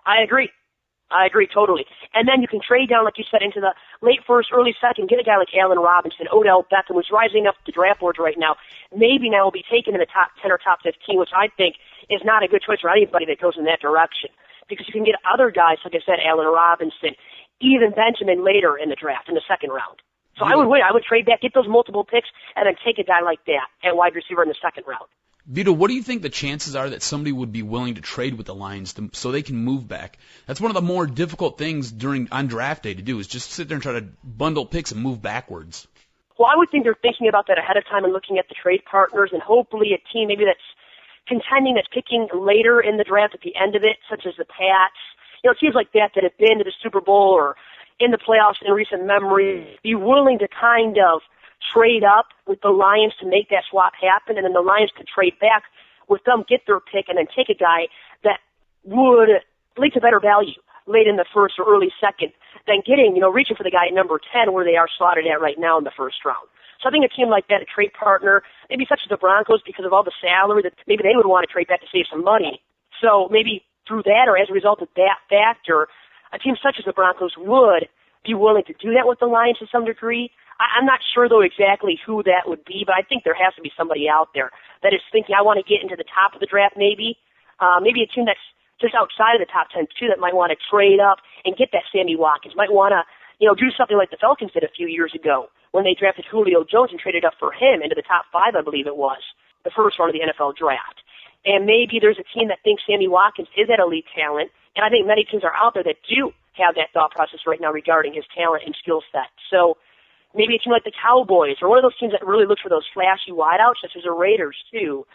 I agree totally. And then you can trade down, like you said, into the late first, early second, get a guy like Allen Robinson, Odell Beckham, who's rising up the draft boards right now. Maybe now will be taken in the top 10 or top 15, which I think is not a good choice for anybody that goes in that direction. Because you can get other guys, like I said, Allen Robinson, even Benjamin later in the draft, in the second round. So I would wait. I would trade back, get those multiple picks, and then take a guy like that at wide receiver in the second round. Vito, what do you think the chances are that somebody would be willing to trade with the Lions so they can move back? That's one of the more difficult things on draft day to do, is just sit there and try to bundle picks and move backwards. Well, I would think they're thinking about that ahead of time and looking at the trade partners, and hopefully a team maybe that's contending, that's picking later in the draft at the end of it, such as the Pats. Teams like that have been to the Super Bowl or in the playoffs in recent memory, be willing to kind of trade up with the Lions to make that swap happen, and then the Lions could trade back with them, get their pick, and then take a guy that would lead to better value late in the first or early second than reaching for the guy at number 10 where they are slotted at right now in the first round. So I think a team like that, a trade partner, maybe such as the Broncos, because of all the salary, that maybe they would want to trade back to save some money. So maybe through that or as a result of that factor, a team such as the Broncos would be willing to do that with the Lions to some degree. I'm not sure, though, exactly who that would be, but I think there has to be somebody out there that is thinking, I want to get into the top of the draft maybe. Maybe a team that's just outside of the top 10, too, that might want to trade up and get that Sammy Watkins, might want to, do something like the Falcons did a few years ago when they drafted Julio Jones and traded up for him into the top 5, I believe it was, the first round of the NFL draft. And maybe there's a team that thinks Sammy Watkins is that elite talent, and I think many teams are out there that do have that thought process right now regarding his talent and skill set. So maybe a team like the Cowboys or one of those teams that really looks for those flashy wideouts, such as the Raiders, too.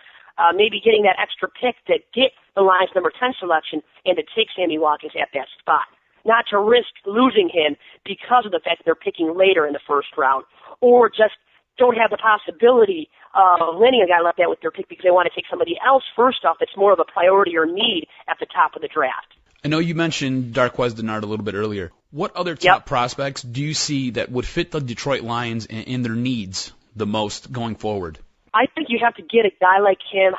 Maybe getting that extra pick to get the Lions' number 10 selection and to take Sammy Watkins at that spot. Not to risk losing him because of the fact that they're picking later in the first round, or just don't have the possibility of landing a guy like that with their pick because they want to take somebody else first off that's more of a priority or need at the top of the draft. I know you mentioned Darqueze Dennard a little bit earlier. What other top prospects do you see that would fit the Detroit Lions and their needs the most going forward? I think you have to get a guy like him,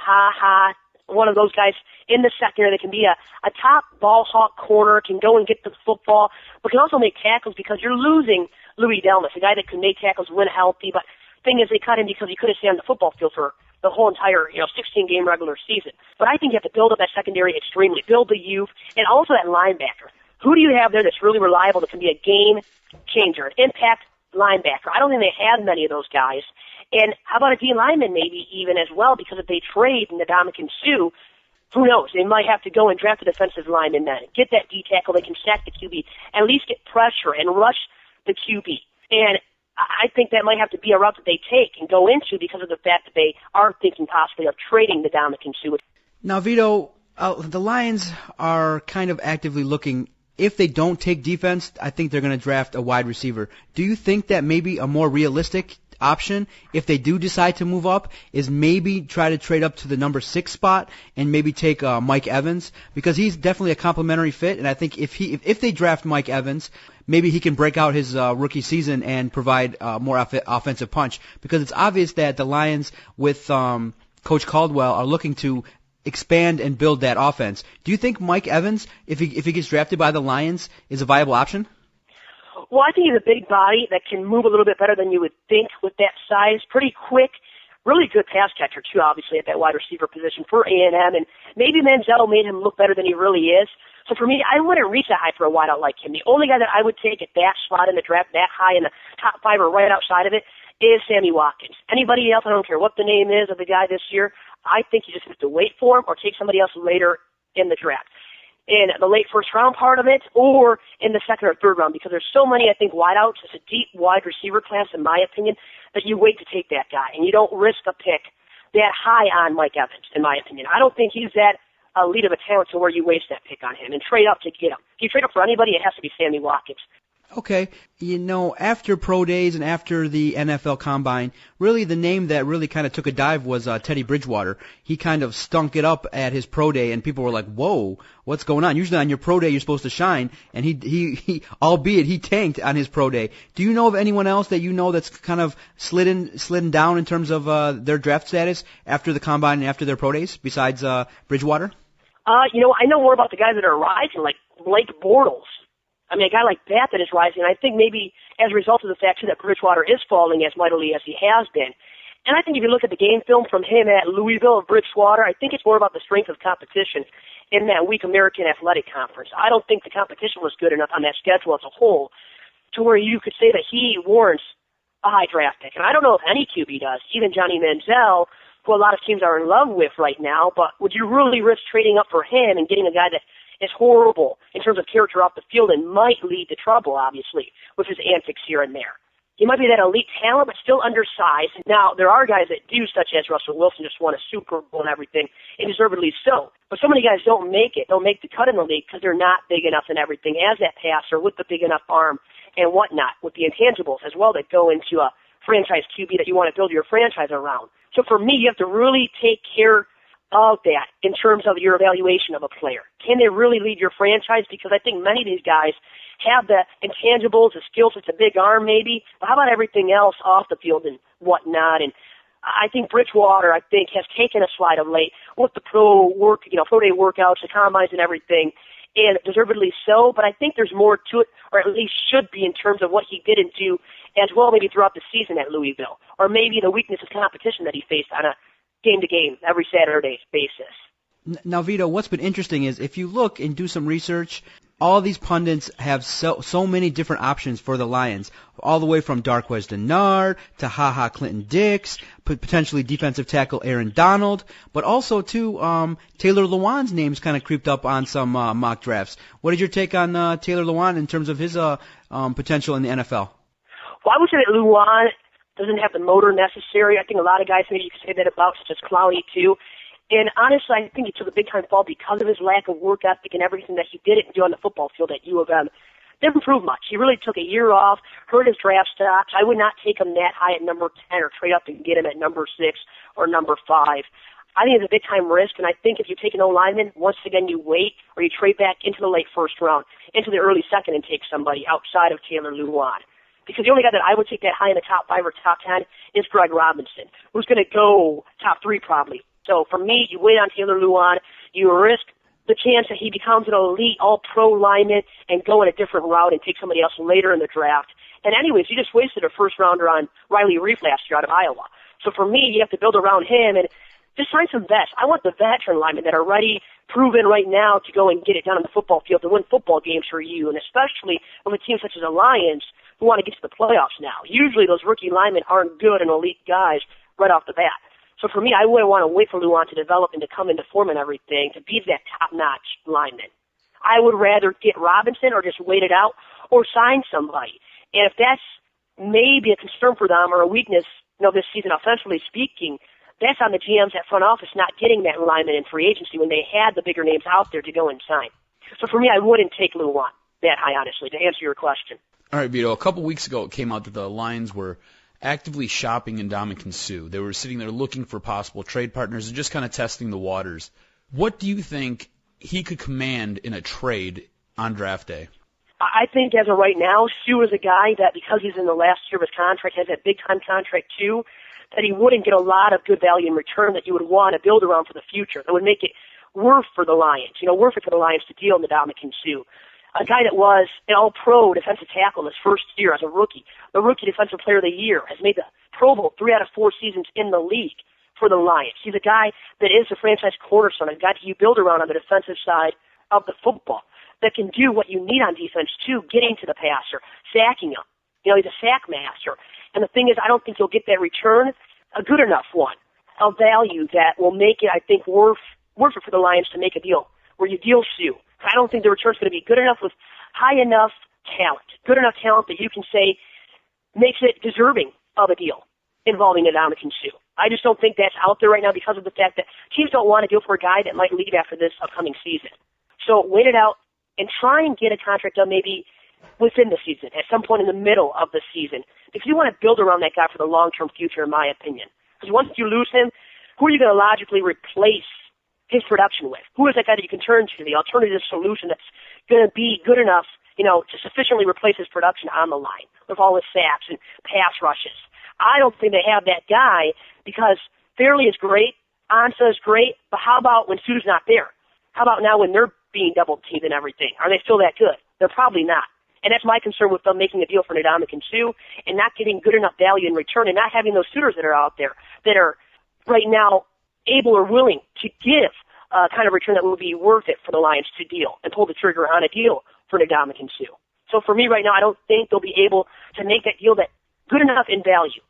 one of those guys in the secondary that can be a top ball hawk corner, can go and get the football, but can also make tackles because you're losing Louis Delmas, a guy that can make tackles when healthy. But thing is, they cut him because he couldn't stay on the football field for the whole entire 16-game regular season. But I think you have to build up that secondary extremely, build the youth, and also that linebacker. Who do you have there that's really reliable that can be a game changer, an impact linebacker? I don't think they have many of those guys. And how about a D lineman maybe even as well, because if they trade Ndamukong Suh, who knows? They might have to go and draft a defensive lineman then. Get that D tackle. They can sack the QB, at least get pressure and rush the QB. And I think that might have to be a route that they take and go into because of the fact that they are thinking possibly of trading Ndamukong Suh. Now, Vito, the Lions are kind of actively looking. If they don't take defense, I think they're going to draft a wide receiver. Do you think that maybe a more realistic option, if they do decide to move up, is maybe try to trade up to the number 6 spot and maybe take Mike Evans, because he's definitely a complimentary fit, and I think if they draft Mike Evans, maybe he can break out his rookie season and provide more offensive punch, because it's obvious that the Lions with Coach Caldwell are looking to expand and build that offense. Do you think Mike Evans, if he gets drafted by the Lions, is a viable option? Well, I think he's a big body that can move a little bit better than you would think with that size. Pretty quick, really good pass catcher, too, obviously, at that wide receiver position for A&M. And maybe Manziel made him look better than he really is. So for me, I wouldn't reach that high for a wideout like him. The only guy that I would take at that slot in the draft, that high in the top 5 or right outside of it, is Sammy Watkins. Anybody else, I don't care what the name is of the guy this year, I think you just have to wait for him or take somebody else later in the draft. In the late first round part of it, or in the second or third round, because there's so many, I think, wideouts. It's a deep wide receiver class, in my opinion, that you wait to take that guy, and you don't risk a pick that high on Mike Evans, in my opinion. I don't think he's that elite of a talent to where you waste that pick on him and trade up to get him. If you trade up for anybody, it has to be Sammy Watkins. Okay, after pro days and after the NFL Combine, really the name that really kind of took a dive was Teddy Bridgewater. He kind of stunk it up at his pro day, and people were like, "Whoa, what's going on?" Usually on your pro day you're supposed to shine, and he albeit he tanked on his pro day. Do you know of anyone else that you know that's kind of slidden down in terms of their draft status after the Combine and after their pro days besides Bridgewater? I know more about the guys that are rising, like Blake Bortles. I mean, a guy like that is rising. I think maybe as a result of the fact, too, that Bridgewater is falling as mightily as he has been. And I think if you look at the game film from him at Louisville and Bridgewater, I think it's more about the strength of competition in that weak American Athletic Conference. I don't think the competition was good enough on that schedule as a whole to where you could say that he warrants a high draft pick. And I don't know if any QB does, even Johnny Manziel, who a lot of teams are in love with right now, but would you really risk trading up for him and getting a guy that is horrible in terms of character off the field and might lead to trouble, obviously, with his antics here and there? He might be that elite talent, but still undersized. Now, there are guys that do, such as Russell Wilson, just won a Super Bowl and everything, and deservedly so. But so many guys don't make it. Don't make the cut in the league because they're not big enough and everything as that passer with the big enough arm and whatnot, with the intangibles as well that go into a franchise QB that you want to build your franchise around. So for me, you have to really take care of that in terms of your evaluation of a player. Can they really lead your franchise? Because I think many of these guys have the intangibles, the skills, it's a big arm maybe, but how about everything else off the field and whatnot? And I think Bridgewater, has taken a slide of late with the pro day workouts, the combines and everything, and deservedly so, but I think there's more to it, or at least should be in terms of what he didn't do as well maybe throughout the season at Louisville, or maybe the weakness of competition that he faced on a game-to-game, every Saturday basis. Now, Vito, what's been interesting is if you look and do some research, all these pundits have so many different options for the Lions, all the way from Darqueze Dennard to Ha Clinton Dix, potentially defensive tackle Aaron Donald, but also, too, Taylor Lewan's name's kind of creeped up on some mock drafts. What is your take on Taylor Lewan in terms of his potential in the NFL? Well, I would say that Lewan doesn't have the motor necessary. I think a lot of guys maybe you could say that about, such as Clowney, too. And honestly, I think he took a big-time fall because of his lack of work ethic and everything that he didn't do on the football field at U of M. Didn't improve much. He really took a year off, hurt his draft stocks. I would not take him that high at number 10 or trade up and get him at number 6 or number 5. I think it's a big-time risk, and I think if you take an O-lineman, once again you wait or you trade back into the late first round, into the early second and take somebody outside of Taylor Lewan. Because the only guy that I would take that high in the top 5 or top 10 is Greg Robinson, who's going to go top 3 probably. So for me, you wait on Taylor Lewan, you risk the chance that he becomes an elite all-pro lineman and go in a different route and take somebody else later in the draft. And anyways, you just wasted a first-rounder on Riley Reef last year out of Iowa. So for me, you have to build around him and just sign some vets. I want the veteran linemen that are ready, proven right now to go and get it done on the football field to win football games for you, and especially with a team such as the Lions who want to get to the playoffs now. Usually those rookie linemen aren't good and elite guys right off the bat. So for me, I wouldn't want to wait for Lewan to develop and to come into form and everything to be that top-notch lineman. I would rather get Robinson or just wait it out or sign somebody. And if that's maybe a concern for them or a weakness, this season offensively speaking, that's on the GMs at front office not getting that lineman in free agency when they had the bigger names out there to go and sign. So for me, I wouldn't take Lewan that high, honestly, to answer your question. All right, Vito, a couple weeks ago it came out that the Lions were actively shopping Ndamukong Suh. They were sitting there looking for possible trade partners and just kind of testing the waters. What do you think he could command in a trade on draft day? I think as of right now, Suh is a guy that because he's in the last year of his contract, has that big-time contract too, that he wouldn't get a lot of good value in return that you would want to build around for the future. That would make it worth for the Lions, worth it for the Lions to deal Ndamukong Suh. A guy that was an all-pro defensive tackle in his first year as a rookie, the rookie defensive player of the year, has made the Pro Bowl 3 out of 4 seasons in the league for the Lions. He's a guy that is a franchise cornerstone, a guy that you build around on the defensive side of the football. that can do what you need on defense too, getting to the passer, sacking him. He's a sack master. And the thing is, I don't think you'll get that return, a good enough one, of value that will make it, I think, worth it for the Lions to make a deal where you deal Sue. I don't think the return's going to be good enough with high enough talent, good enough talent that you can say makes it deserving of a deal involving Ndamukong Suh. I just don't think that's out there right now because of the fact that teams don't want to deal for a guy that might leave after this upcoming season. So wait it out and try and get a contract done maybe within the season, at some point in the middle of the season, because you want to build around that guy for the long-term future, in my opinion. Because once you lose him, who are you going to logically replace his production with? Who is that guy that you can turn to, the alternative solution that's going to be good enough, to sufficiently replace his production on the line with all his sacks and pass rushes? I don't think they have that guy because Fairley is great, Ansah is great, but how about when Sue's not there? How about now when they're being double-teamed and everything? Are they still that good? They're probably not. And that's my concern with them making a deal for Ndamukong Suh and not getting good enough value in return and not having those suitors that are out there that are right now able or willing to give kind of return that would be worth it for the Lions to deal and pull the trigger on a deal for Ndamukong Suh. So for me right now, I don't think they'll be able to make that deal that good enough in value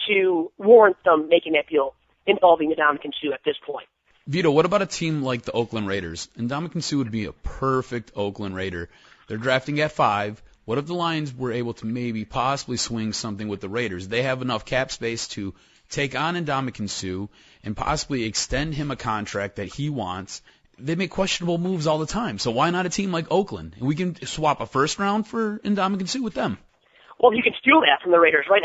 to warrant them making that deal involving Ndamukong Suh at this point. Vito, what about a team like the Oakland Raiders? Ndamukong Suh would be a perfect Oakland Raider. They're drafting at 5. What if the Lions were able to maybe possibly swing something with the Raiders? They have enough cap space to take on Ndamukong Suh and possibly extend him a contract that he wants. They make questionable moves all the time. So why not a team like Oakland? And we can swap a first round for Ndamukong Suh with them. Well, you can steal that from the Raiders, right?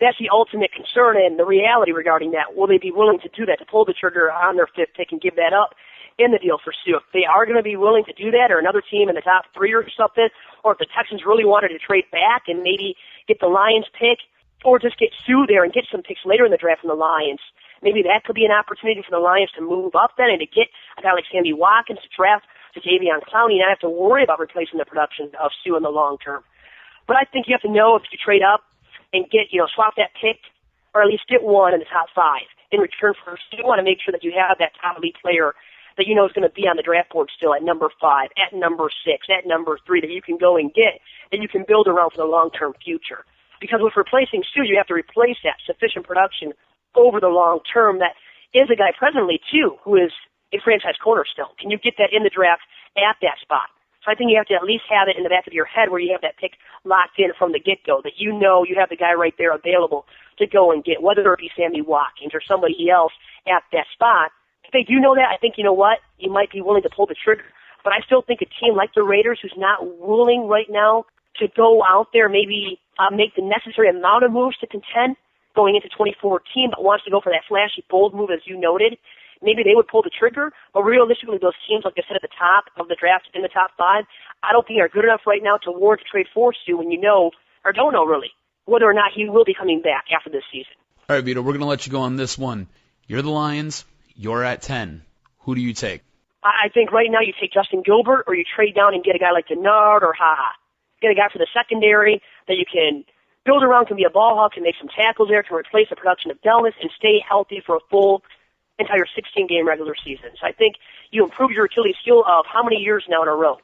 That's the ultimate concern and the reality regarding that. Will they be willing to do that, to pull the trigger on their 5th pick and give that up in the deal for Suh? If they are going to be willing to do that, or another team in the top 3 or something, or if the Texans really wanted to trade back and maybe get the Lions pick, or just get Suh there and get some picks later in the draft from the Lions, maybe that could be an opportunity for the Lions to move up then and to get a guy like Sammy Watkins to draft to Jadeveon Clowney and not have to worry about replacing the production of Suh in the long term. But I think you have to know if you trade up and get, swap that pick, or at least get one in the top 5 in return for Suh. You want to make sure that you have that top elite player that you know is going to be on the draft board still at number 5, at number 6, at number 3 that you can go and get, that you can build around for the long-term future. Because with replacing Suh, you have to replace that sufficient production over the long term that is a guy presently, too, who is a franchise cornerstone. Can you get that in the draft at that spot? So I think you have to at least have it in the back of your head where you have that pick locked in from the get-go, that you know you have the guy right there available to go and get, whether it be Sammy Watkins or somebody else at that spot. If they do know that, I think, you know what, you might be willing to pull the trigger. But I still think a team like the Raiders, who's not willing right now to go out there, maybe make the necessary amount of moves to contend going into 2014, but wants to go for that flashy, bold move, as you noted, maybe they would pull the trigger. But realistically, those teams, like I said, at the top of the draft, in the top 5, I don't think are good enough right now to warrant a trade for Suh when you know, or don't know really, whether or not he will be coming back after this season. All right, Vito, we're going to let you go on this one. You're the Lions. You're at 10. Who do you take? I think right now you take Justin Gilbert, or you trade down and get a guy like Denard or Ha-Ha. Get a guy for the secondary that you can build around, can be a ball hawk, can make some tackles there, can replace the production of Delmas and stay healthy for a full entire 16-game regular season. So I think you improve your Achilles heel of how many years now in a row.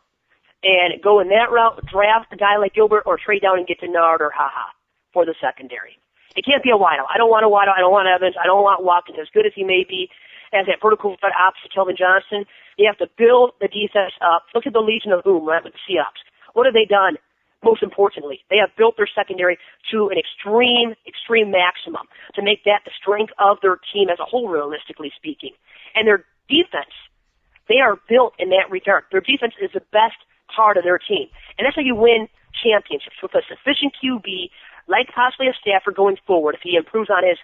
And go in that route, draft a guy like Gilbert, or trade down and get Denard or Ha-Ha for the secondary. It can't be a wideout. I don't want a wideout. I don't want Evans. I don't want Watkins, as good as he may be as that vertical foot opposite Kelvin Johnson. You have to build the defense up. Look at the Legion of Boom, right, with the Seahawks. What have they done? Most importantly, they have built their secondary to an extreme maximum to make that the strength of their team as a whole, realistically speaking. And their defense, they are built in that regard. Their defense is the best part of their team. And that's how you win championships, with a sufficient QB, like possibly a Stafford going forward, if he improves on his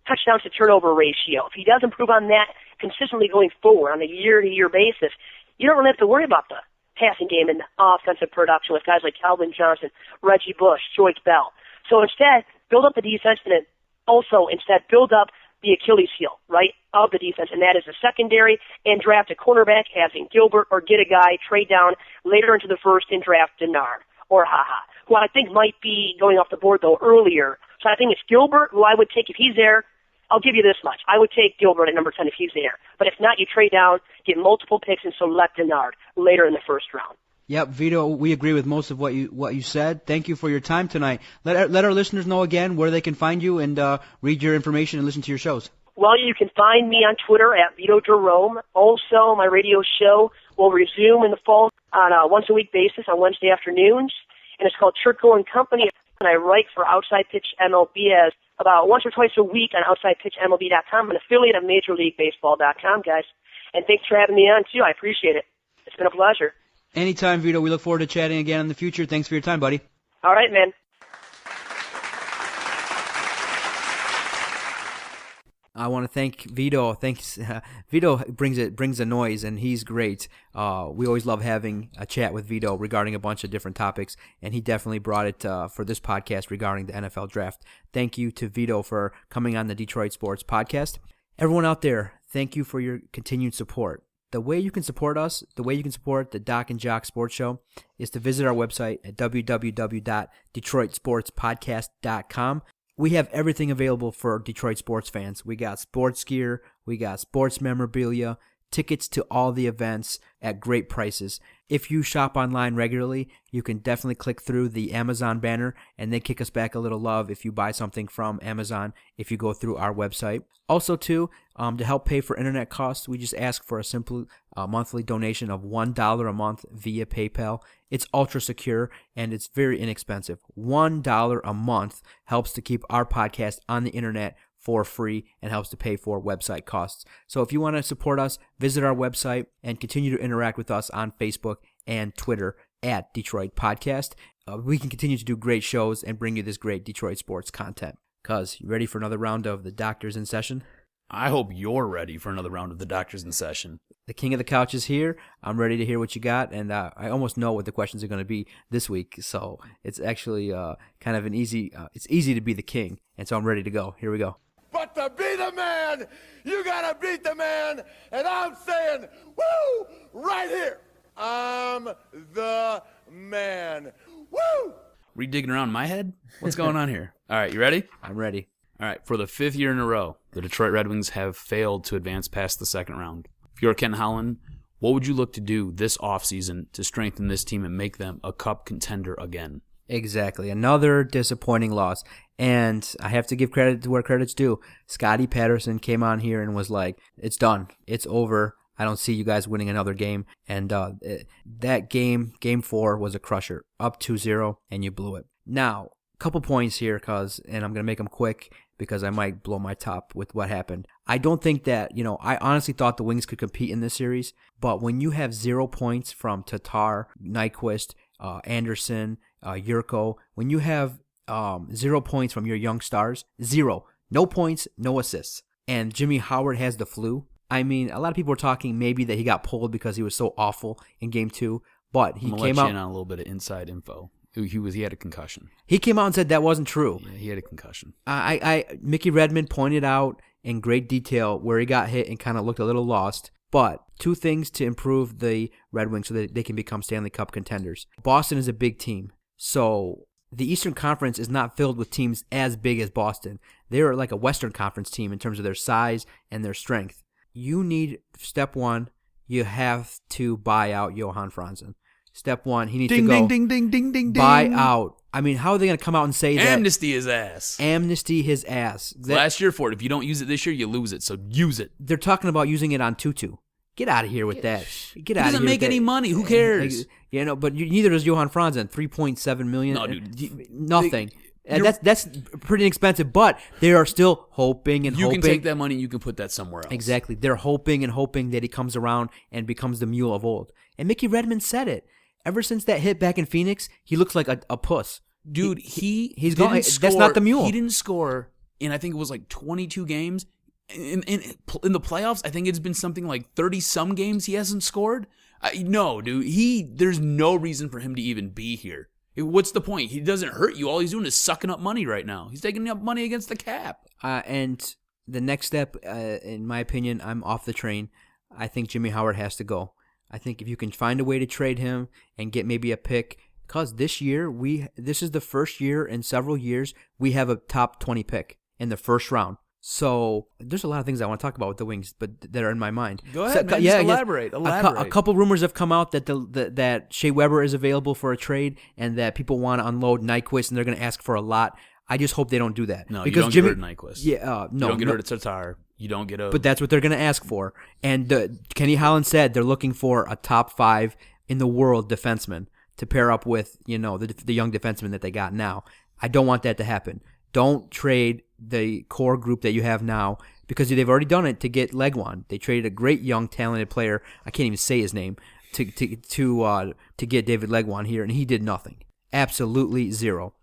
touchdowns to turnover ratio. If he does improve on that consistently going forward on a year-to-year basis, you don't really have to worry about the passing game and offensive production with guys like Calvin Johnson, Reggie Bush, Joyce Bell. So instead, build up the defense, and then also instead build up the Achilles heel, right, of the defense, and that is the secondary, and draft a cornerback as in Gilbert, or get a guy, trade down later into the first and draft Denard or Ha-Ha, who I think might be going off the board, though, earlier. So I think it's Gilbert, who I would take if he's there, I'll give you this much. I would take Gilbert at number 10 if he's there. But if not, you trade down, get multiple picks, and select Denard later in the first round. Yep, Vito, we agree with most of what you said. Thank you for your time tonight. Let our listeners know again where they can find you and read your information and listen to your shows. Well, you can find me on Twitter at Vito Jerome. Also, my radio show will resume in the fall on a once-a-week basis on Wednesday afternoons, and it's called Churko and Company. And I write for Outside Pitch MLB as about once or twice a week on OutsidePitchMLB.com, an affiliate of MajorLeagueBaseball.com, guys. And thanks for having me on, too. I appreciate it. It's been a pleasure. Anytime, Vito. We look forward to chatting again in the future. Thanks for your time, buddy. All right, man. I want to thank Vito. Thanks, Vito brings a noise, and he's great. We always love having a chat with Vito regarding a bunch of different topics, and he definitely brought it for this podcast regarding the NFL draft. Thank you to Vito for coming on the Detroit Sports Podcast. Everyone out there, thank you for your continued support. The way you can support us, the way you can support the Doc and Jock Sports Show is to visit our website at www.detroitsportspodcast.com. We have everything available for Detroit sports fans. We got sports gear, we got sports memorabilia, tickets to all the events at great prices. If you shop online regularly, you can definitely click through the Amazon banner and they kick us back a little love if you buy something from Amazon if you go through our website. Also, too, to help pay for internet costs, we just ask for a simple monthly donation of $1 a month via PayPal. It's ultra secure and it's very inexpensive. $1 a month helps to keep our podcast on the internet for free and helps to pay for website costs. So if you want to support us, visit our website and continue to interact with us on Facebook and Twitter at Detroit Podcast. We can continue to do great shows and bring you this great Detroit sports content. Cuz, you ready for another round of the Doctors in Session? I hope you're ready for another round of the Doctors in Session. The King of the Couch is here. I'm ready to hear what you got, and I almost know what the questions are going to be this week. So it's actually kind of it's easy to be the king, and so I'm ready to go. Here we go. But to be the man, you gotta beat the man, and I'm saying, woo, right here. I'm the man. Woo! Were you digging around my head? What's going on here? All right, you ready? I'm ready. All right, for the 5th year in a row, the Detroit Red Wings have failed to advance past the second round. If you're Ken Holland, what would you look to do this offseason to strengthen this team and make them a cup contender again? Exactly. Another disappointing loss. And I have to give credit to where credit's due. Scotty Patterson came on here and was like, it's done. It's over. I don't see you guys winning another game. And that game 4, was a crusher. Up 2-0, and you blew it. Now, a couple points here, and I'm going to make them quick because I might blow my top with what happened. I don't think that, I honestly thought the Wings could compete in this series. But when you have 0 points from Tatar, Nyquist, Anderson, Yurko, when you have 0 points from your young stars, 0. No points, no assists. And Jimmy Howard has the flu. I mean, a lot of people were talking maybe that he got pulled because he was so awful in Game 2, but he came out in on a little bit of inside info. He had a concussion. He came out and said that wasn't true. Yeah, he had a concussion. Mickey Redmond pointed out in great detail where he got hit and kind of looked a little lost. But 2 things to improve the Red Wings so that they can become Stanley Cup contenders. Boston is a big team, so the Eastern Conference is not filled with teams as big as Boston. They're like a Western Conference team in terms of their size and their strength. You need, step 1, you have to buy out Johan Franzen. Step 1, he needs to go buy out. I mean, how are they going to come out and say that? Amnesty his ass. Amnesty his ass. Last year for it. If you don't use it this year, you lose it. So use it. They're talking about using it on Tutu. Get out of here with that. Get out of here. He doesn't make any money. Who cares? But neither does Johan Franzen. $3.7 million. No, dude. Nothing. And that's pretty inexpensive, but they are still hoping and hoping. You can take that money and you can put that somewhere else. Exactly. They're hoping and hoping that he comes around and becomes the mule of old. And Mickey Redmond said it. Ever since that hit back in Phoenix, he looks like a puss. Dude, he's gone. That's not the mule. He didn't score in, I think it was like 22 games. In the playoffs, I think it's been something like 30-some games he hasn't scored. No, dude. There's no reason for him to even be here. What's the point? He doesn't hurt you. All he's doing is sucking up money right now. He's taking up money against the cap. And the next step, in my opinion, I'm off the train. I think Jimmy Howard has to go. I think if you can find a way to trade him and get maybe a pick, because this year, this is the first year in several years we have a top 20 pick in the first round. So there's a lot of things I want to talk about with the Wings, but that are in my mind. Go ahead, man. Yeah, Just elaborate. A couple rumors have come out that that Shea Weber is available for a trade, and that people want to unload Nyquist, and they're going to ask for a lot. I just hope they don't do that. No, because you don't get rid of Nyquist. Yeah, no, you don't get rid of Tatar. You don't get a. But that's what they're going to ask for. And Kenny Holland said they're looking for a top 5 in the world defenseman to pair up with, the young defenseman that they got now. I don't want that to happen. Don't trade the core group that you have now, because they've already done it to get Legwand. They traded a great young talented player. I can't even say his name to get David Legwand here, and he did nothing. Absolutely zero.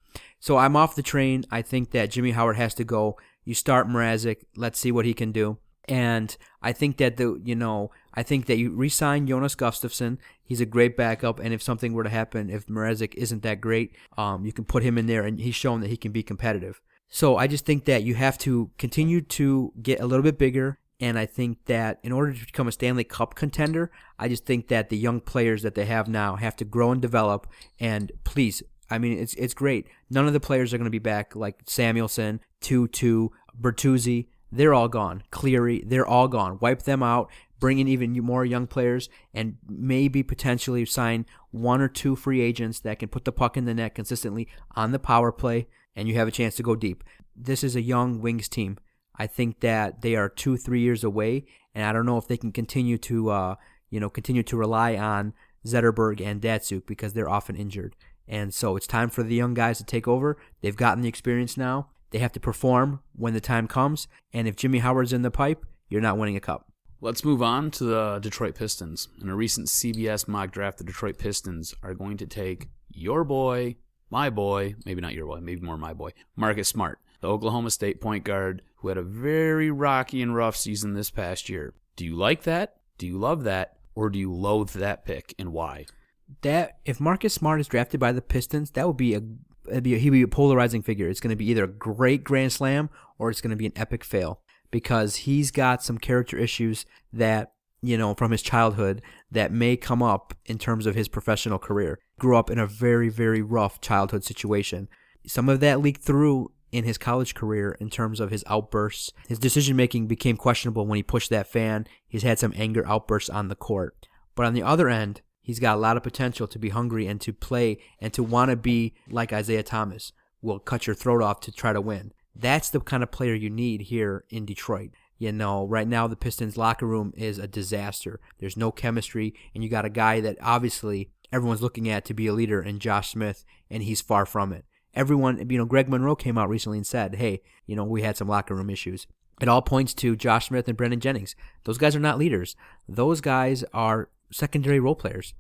So I'm off the train. I think that Jimmy Howard has to go. You start Mrazek. Let's see what he can do. And I think that you re-sign Jonas Gustafsson. He's a great backup, and if something were to happen, if Mrazek isn't that great, you can put him in there, and he's shown that he can be competitive. So I just think that you have to continue to get a little bit bigger, and I think that in order to become a Stanley Cup contender, I just think that the young players that they have now have to grow and develop. And please, I mean, it's great. None of the players are going to be back, like Samuelson, Tutu, Bertuzzi. They're all gone. Cleary, they're all gone. Wipe them out. Bring in even more young players, and maybe potentially sign 1 or 2 free agents that can put the puck in the net consistently on the power play, and you have a chance to go deep. This is a young Wings team. I think that they are 2-3 years away, and I don't know if they can continue to rely on Zetterberg and Datsuk, because they're often injured. And so it's time for the young guys to take over. They've gotten the experience now. They have to perform when the time comes, and if Jimmy Howard's in the pipe, you're not winning a cup. Let's move on to the Detroit Pistons. In a recent CBS mock draft, the Detroit Pistons are going to take your boy, my boy, maybe not your boy, maybe more my boy, Marcus Smart, the Oklahoma State point guard who had a very rocky and rough season this past year. Do you like that? Do you love that? Or do you loathe that pick, and why? That if Marcus Smart is drafted by the Pistons, that would be he'd be a polarizing figure. It's going to be either a great grand slam or it's going to be an epic fail, because he's got some character issues that, from his childhood that may come up in terms of his professional career. Grew up in a very, very rough childhood situation. Some of that leaked through in his college career in terms of his outbursts. His decision-making became questionable when he pushed that fan. He's had some anger outbursts on the court. But on the other end, he's got a lot of potential to be hungry and to play and to want to be like Isaiah Thomas. Will cut your throat off to try to win. That's the kind of player you need here in Detroit. Right now the Pistons locker room is a disaster. There's no chemistry, and you got a guy that obviously everyone's looking at to be a leader in Josh Smith, and he's far from it. Everyone, Greg Monroe came out recently and said, hey, we had some locker room issues. It all points to Josh Smith and Brendan Jennings. Those guys are not leaders. Those guys are secondary role players.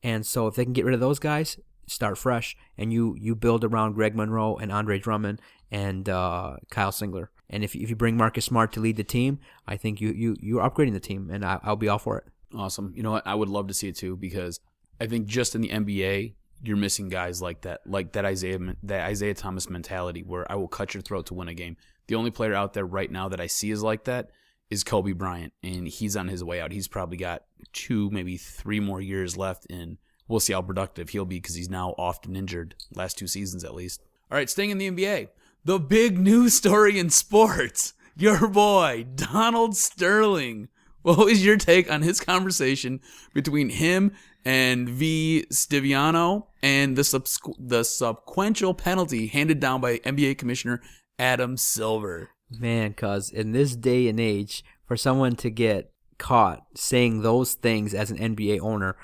And so if they can get rid of those guys, start fresh, and you build around Greg Monroe and Andre Drummond and Kyle Singler. And if you bring Marcus Smart to lead the team, I think you're upgrading the team, and I'll be all for it. Awesome. You know what? I would love to see it too, because I think just in the NBA, you're missing guys like that Isaiah Thomas mentality, where I will cut your throat to win a game. The only player out there right now that I see is like that is Kobe Bryant, and he's on his way out. He's probably got 2, maybe 3 more years left, and we'll see how productive he'll be, because he's now often injured, last 2 seasons at least. All right, staying in the NBA, the big news story in sports, your boy, Donald Sterling. What was your take on his conversation between him and V. Stiviano and the subsequential penalty handed down by NBA Commissioner Adam Silver? Man, cuz in this day and age, for someone to get caught saying those things as an NBA owner.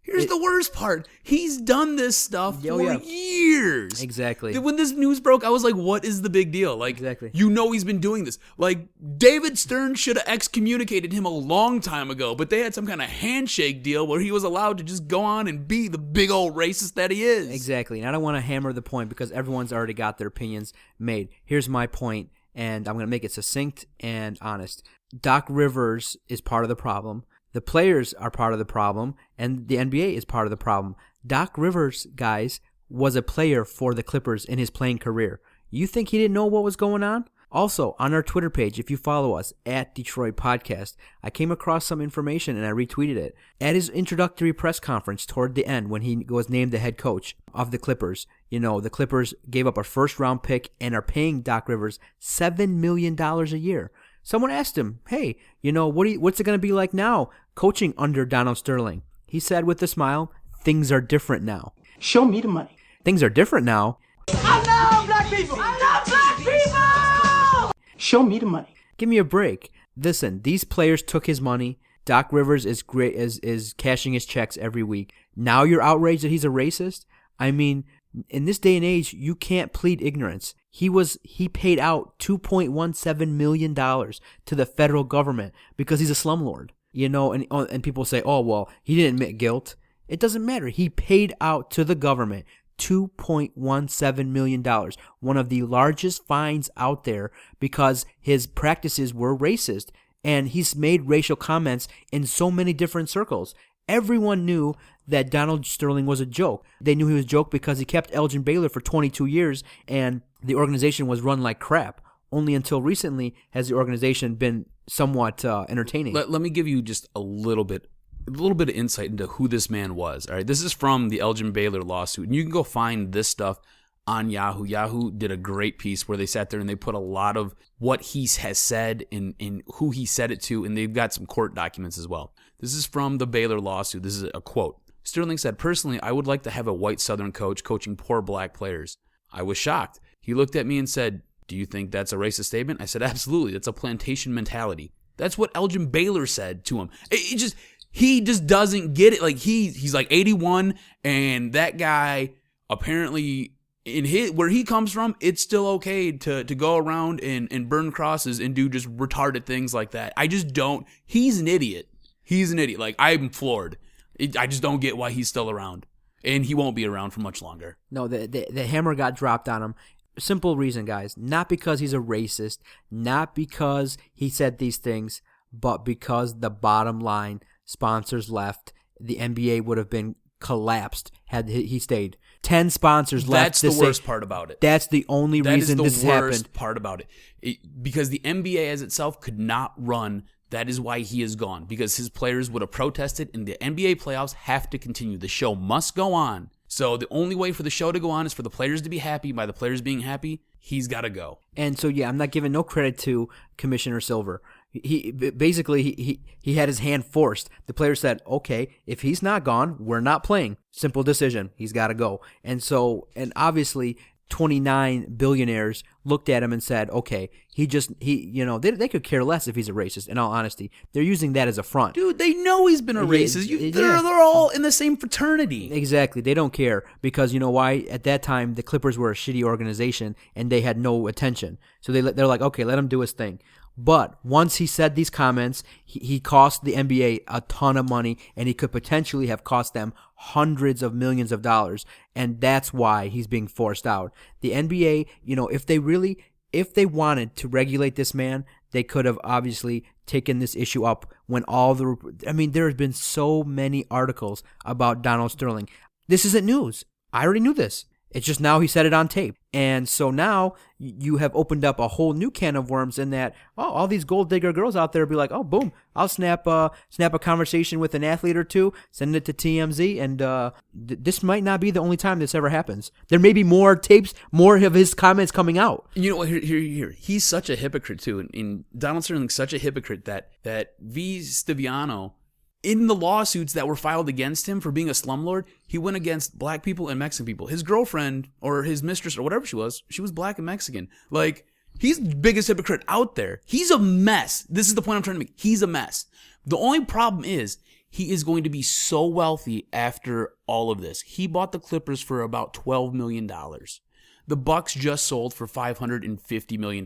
Here's the worst part. He's done this stuff for years. Exactly. When this news broke, I was like, what is the big deal? Like, exactly. He's been doing this. Like, David Stern should have excommunicated him a long time ago, but they had some kind of handshake deal where he was allowed to just go on and be the big old racist that he is. Exactly. And I don't want to hammer the point, because everyone's already got their opinions made. Here's my point, and I'm going to make it succinct and honest. Doc Rivers is part of the problem. The players are part of the problem, and the NBA is part of the problem. Doc Rivers, guys, was a player for the Clippers in his playing career. You think he didn't know what was going on? Also, on our Twitter page, if you follow us at Detroit Podcast, I came across some information and I retweeted it. At his introductory press conference toward the end, when he was named the head coach of the Clippers, the Clippers gave up a first-round pick and are paying Doc Rivers $7 million a year. Someone asked him, hey, what's it going to be like now coaching under Donald Sterling? He said with a smile, things are different now. Show me the money. Things are different now. I love black people! I love black people! Show me the money. Give me a break. Listen, these players took his money. Doc Rivers is great, is cashing his checks every week. Now you're outraged that he's a racist? I mean, in this day and age, you can't plead ignorance. He paid out $2.17 million to the federal government because he's a slumlord. And people say, oh, well, he didn't admit guilt. It doesn't matter. He paid out to the government $2.17 million, one of the largest fines out there because his practices were racist. And he's made racial comments in so many different circles. Everyone knew that Donald Sterling was a joke. They knew he was a joke because he kept Elgin Baylor for 22 years and the organization was run like crap. Only until recently has the organization been somewhat entertaining. Let me give you just a little bit of insight into who this man was. All right, this is from the Elgin Baylor lawsuit, and you can go find this stuff on Yahoo. Yahoo did a great piece where they sat there and they put a lot of what he has said and who he said it to, and they've got some court documents as well. This is from the Baylor lawsuit. This is a quote. Sterling said, "Personally, I would like to have a white Southern coach coaching poor black players. I was shocked. He looked at me and said, 'Do you think that's a racist statement?' I said, 'Absolutely. That's a plantation mentality.'" That's what Elgin Baylor said to him. He just doesn't get it. Like he's like 81, and that guy apparently where he comes from, it's still okay to go around and burn crosses and do just retarded things like that. I just don't. He's an idiot. He's an idiot. Like, I'm floored. I just don't get why he's still around, and he won't be around for much longer. No, the hammer got dropped on him. Simple reason, guys. Not because he's a racist, not because he said these things, but because the bottom line, sponsors left. The NBA would have been collapsed had he stayed. 10 sponsors left. That's the worst part about it. That's the only reason this happened. That is the worst part about it. Because the NBA as itself could not run. That is why he is gone. Because his players would have protested, and the NBA playoffs have to continue. The show must go on. So the only way for the show to go on is for the players to be happy. By the players being happy, he's got to go. And so, yeah, I'm not giving no credit to Commissioner Silver. He basically had his hand forced. The player said, okay, if he's not gone, we're not playing. Simple decision. He's got to go. And obviously 29 billionaires looked at him and said, okay, they could care less if he's a racist, in all honesty. They're using that as a front. Dude, they know he's been a racist. They're all in the same fraternity. Exactly. They don't care because you know why? At that time, the Clippers were a shitty organization and they had no attention. So they're like, okay, let him do his thing. But once he said these comments, he cost the NBA a ton of money, and he could potentially have cost them hundreds of millions of dollars, and that's why he's being forced out. The NBA, if they wanted to regulate this man, they could have obviously taken this issue up when there have been so many articles about Donald Sterling. This isn't news. I already knew this. It's just now he said it on tape. And so now you have opened up a whole new can of worms in that, all these gold digger girls out there will be like, oh, boom, I'll snap a conversation with an athlete or two, send it to TMZ, and this might not be the only time this ever happens. There may be more tapes, more of his comments coming out. You know what? Here. He's such a hypocrite, too. And Donald Sterling's such a hypocrite that V. Stiviano, in the lawsuits that were filed against him for being a slumlord, he went against black people and Mexican people. His girlfriend or his mistress or whatever she was black and Mexican. Like, he's the biggest hypocrite out there. He's a mess. This is the point I'm trying to make. He's a mess. The only problem is he is going to be so wealthy after all of this. He bought the Clippers for about $12 million. The Bucks just sold for $550 million.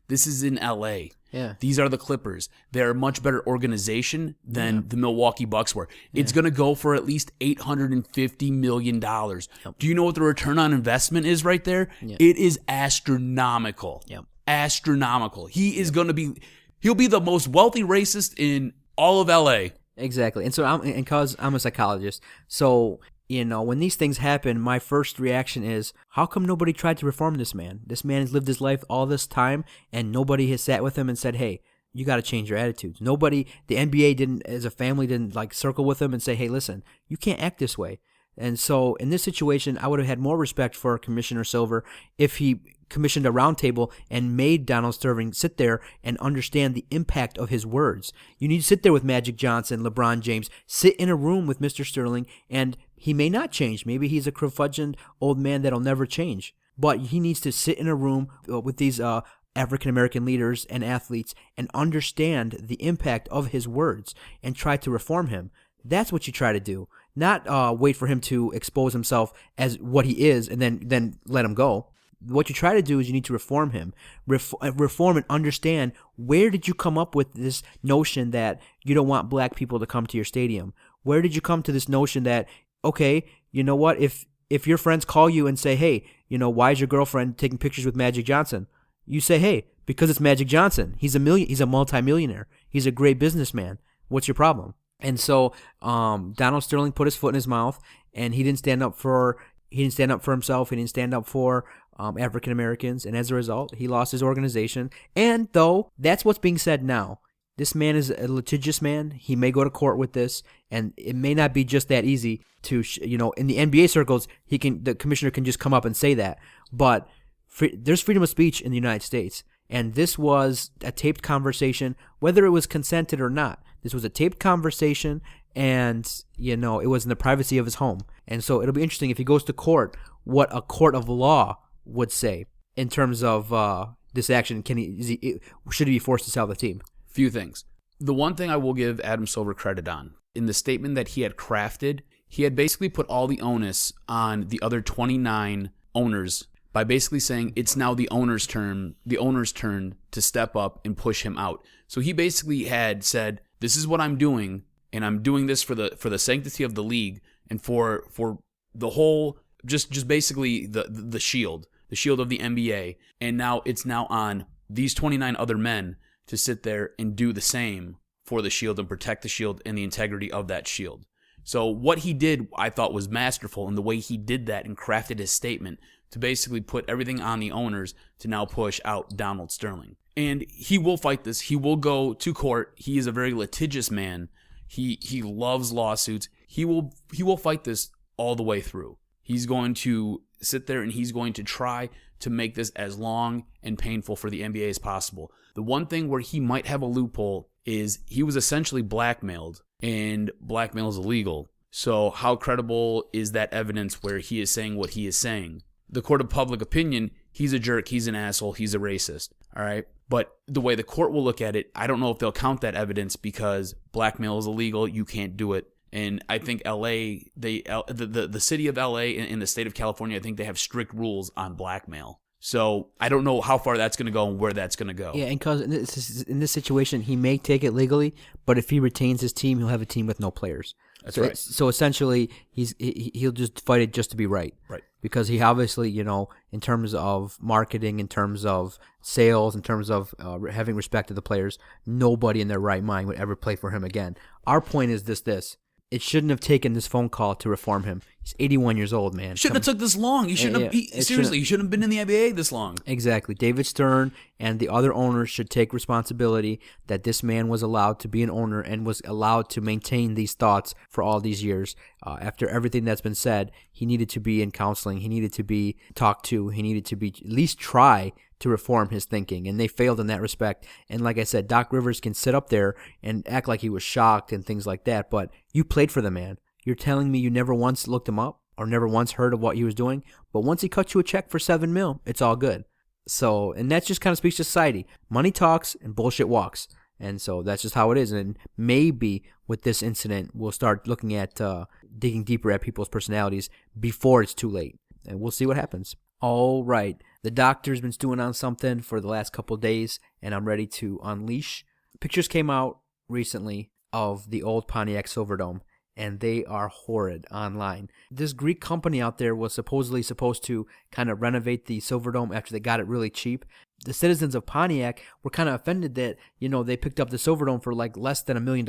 This is in LA. Yeah. These are the Clippers. They're a much better organization than the Milwaukee Bucks were. It's going to go for at least $850 million. Yep. Do you know what the return on investment is right there? Yeah. It is astronomical. Yep. Astronomical. He'll be the most wealthy racist in all of LA. Exactly. And so because I'm a psychologist, so when these things happen, my first reaction is, how come nobody tried to reform this man? This man has lived his life all this time, and nobody has sat with him and said, hey, you got to change your attitudes. Nobody, the NBA didn't, as a family, didn't like circle with him and say, hey, listen, you can't act this way. And so in this situation, I would have had more respect for Commissioner Silver if he commissioned a roundtable and made Donald Sterling sit there and understand the impact of his words. You need to sit there with Magic Johnson, LeBron James, sit in a room with Mr. Sterling, and he may not change. Maybe he's a curmudgeon old man that'll never change. But he needs to sit in a room with these African-American leaders and athletes and understand the impact of his words and try to reform him. That's what you try to do. Not wait for him to expose himself as what he is and then let him go. What you try to do is you need to reform him. Reform and understand, where did you come up with this notion that you don't want black people to come to your stadium? Where did you come to this notion that, okay, you know what, if your friends call you and say, hey, why is your girlfriend taking pictures with Magic Johnson? You say, hey, because it's Magic Johnson. He's a multimillionaire. He's a great businessman. What's your problem? And so Donald Sterling put his foot in his mouth, and he didn't stand up for himself. He didn't stand up for African Americans, and as a result, he lost his organization. And though that's what's being said now, this man is a litigious man. He may go to court with this, and it may not be just that easy to, in the NBA circles, the commissioner can just come up and say that. But there's freedom of speech in the United States, and this was a taped conversation, whether it was consented or not. This was a taped conversation, and, it was in the privacy of his home. And so it'll be interesting if he goes to court, what a court of law would say in terms of this action. Should he be forced to sell the team? Few things. The one thing I will give Adam Silver credit on, in the statement that he had crafted, he had basically put all the onus on the other 29 owners by basically saying it's now the owner's turn to step up and push him out. So he basically had said, this is what I'm doing, and I'm doing this for the sanctity of the league and for the whole, just basically the shield of the NBA. And now it's now on these 29 other men to sit there and do the same for the shield and protect the shield and the integrity of that shield. So what he did, I thought, was masterful in the way he did that and crafted his statement to basically put everything on the owners to now push out Donald Sterling. And he will fight this. He will go to court. He is a very litigious man. He loves lawsuits. He will fight this all the way through. He's going to sit there and he's going to try to make this as long and painful for the NBA as possible. The one thing where he might have a loophole is he was essentially blackmailed, and blackmail is illegal. So how credible is that evidence where he is saying what he is saying? The court of public opinion, he's a jerk, he's an asshole, he's a racist, all right? But the way the court will look at it, I don't know if they'll count that evidence because blackmail is illegal, you can't do it. And I think LA, the city of LA and the state of California, I think they have strict rules on blackmail. So I don't know how far that's going to go and where that's going to go. Yeah, and because in this situation, he may take it legally, but if he retains his team, he'll have a team with no players. That's right. So essentially, he'll just fight it just to be right. Right. Because he obviously, in terms of marketing, in terms of sales, in terms of having respect to the players, nobody in their right mind would ever play for him again. Our point is this. It shouldn't have taken this phone call to reform him. He's 81 years old, man. Shouldn't have took this long. He shouldn't have. Seriously, he shouldn't have been in the NBA this long. Exactly. David Stern and the other owners should take responsibility that this man was allowed to be an owner and was allowed to maintain these thoughts for all these years. After everything that's been said, he needed to be in counseling. He needed to be talked to. He needed to be at least try to reform his thinking, and they failed in that respect. And like I said, Doc Rivers can sit up there and act like he was shocked and things like that, but you played for the man. You're telling me you never once looked him up or never once heard of what he was doing, but once he cut you a check for $7 million, it's all good. So, and that just kind of speaks to society. Money talks and bullshit walks. And so that's just how it is. And maybe with this incident, we'll start looking at digging deeper at people's personalities before it's too late. And we'll see what happens. All right. The doctor's been stewing on something for the last couple of days, and I'm ready to unleash. Pictures came out recently of the old Pontiac Silverdome, and they are horrid online. This Greek company out there was supposedly supposed to kind of renovate the Silverdome after they got it really cheap. The citizens of Pontiac were kind of offended that, they picked up the Silverdome for like less than $1 million.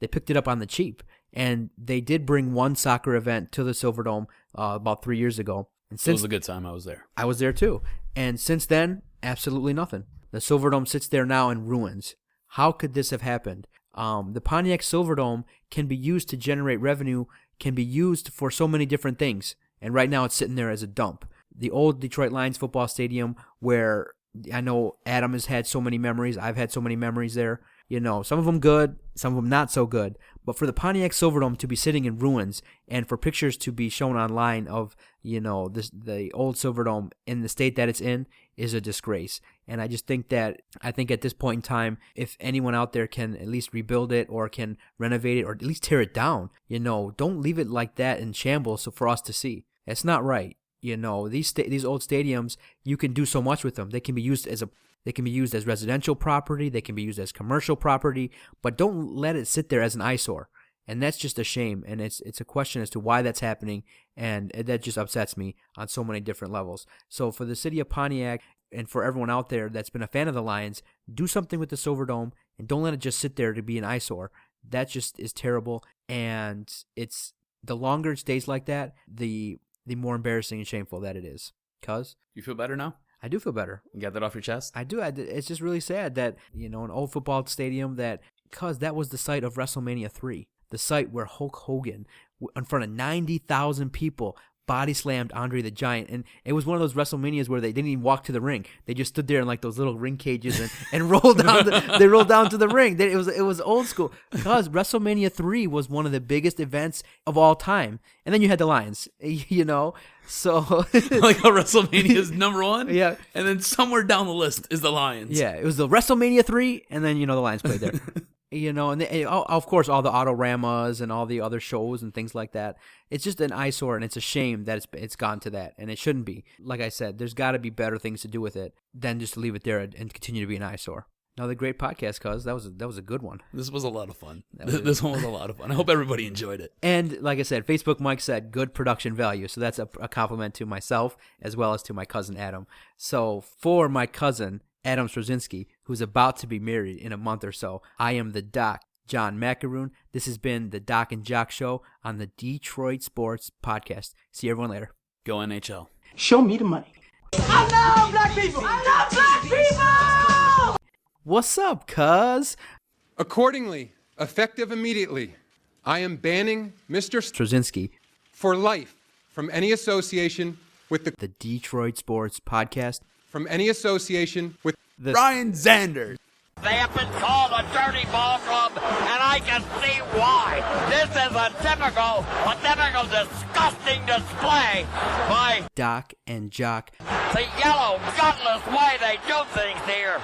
They picked it up on the cheap. And they did bring one soccer event to the Silverdome about 3 years ago. And It was a good time. I was there. I was there too. And since then, absolutely nothing. The Silverdome sits there now in ruins. How could this have happened? The Pontiac Silverdome can be used to generate revenue, can be used for so many different things. And right now it's sitting there as a dump. The old Detroit Lions football stadium, where I know Adam has had so many memories. I've had so many memories there. You know, some of them good, some of them not so good. But for the Pontiac Silverdome to be sitting in ruins and for pictures to be shown online of, you know, the old Silverdome in the state that it's in is a disgrace. And I just think at this point in time, if anyone out there can at least rebuild it or can renovate it or at least tear it down, you know, don't leave it like that in shambles for us to see. It's not right. You know, these old stadiums, you can do so much with them. They can be used as residential property. They can be used as commercial property. But don't let it sit there as an eyesore. And that's just a shame. And it's a question as to why that's happening. And that just upsets me on so many different levels. So for the city of Pontiac and for everyone out there that's been a fan of the Lions, do something with the Silverdome and don't let it just sit there to be an eyesore. That just is terrible. And it's the longer it stays like that, the more embarrassing and shameful that it is. Cuz? You feel better now? I do feel better. You got that off your chest? I do. It's just really sad that, you know, an old football stadium cuz that was the site of WrestleMania 3. The site where Hulk Hogan, in front of 90,000 people, body slammed Andre the Giant. And it was one of those WrestleManias where they didn't even walk to the ring. They just stood there in like those little ring cages and rolled down. They rolled down to the ring. It was old school. Because WrestleMania 3 was one of the biggest events of all time. And then you had the Lions, you know. So like how WrestleMania is number one? Yeah. And then somewhere down the list is the Lions. Yeah, it was the WrestleMania 3, and then, you know, the Lions played there. You know, and of course, all the Autoramas and all the other shows and things like that. It's just an eyesore, and it's a shame that it's gone to that, and it shouldn't be. Like I said, there's got to be better things to do with it than just to leave it there and continue to be an eyesore. Another great podcast, cuz. That was a good one. This was a lot of fun. This one was a lot of fun. I hope everybody enjoyed it. And like I said, Facebook Mike said good production value, so that's a compliment to myself as well as to my cousin Adam. So for my cousin Adam Straczynski, who's about to be married in a month or so, I am the Doc, John Macaroon. This has been the Doc and Jock Show on the Detroit Sports Podcast. See everyone later. Go NHL. Show me the money. I love black people. I love black people. What's up, cuz? Accordingly, effective immediately, I am banning Mr. Straczynski for life from any association with the Detroit Sports Podcast. From any association with The Ryan Zanders. They have been called a dirty ball club, and I can see why. This is a typical disgusting display by Doc and Jock. the yellow, gutless way they do things here.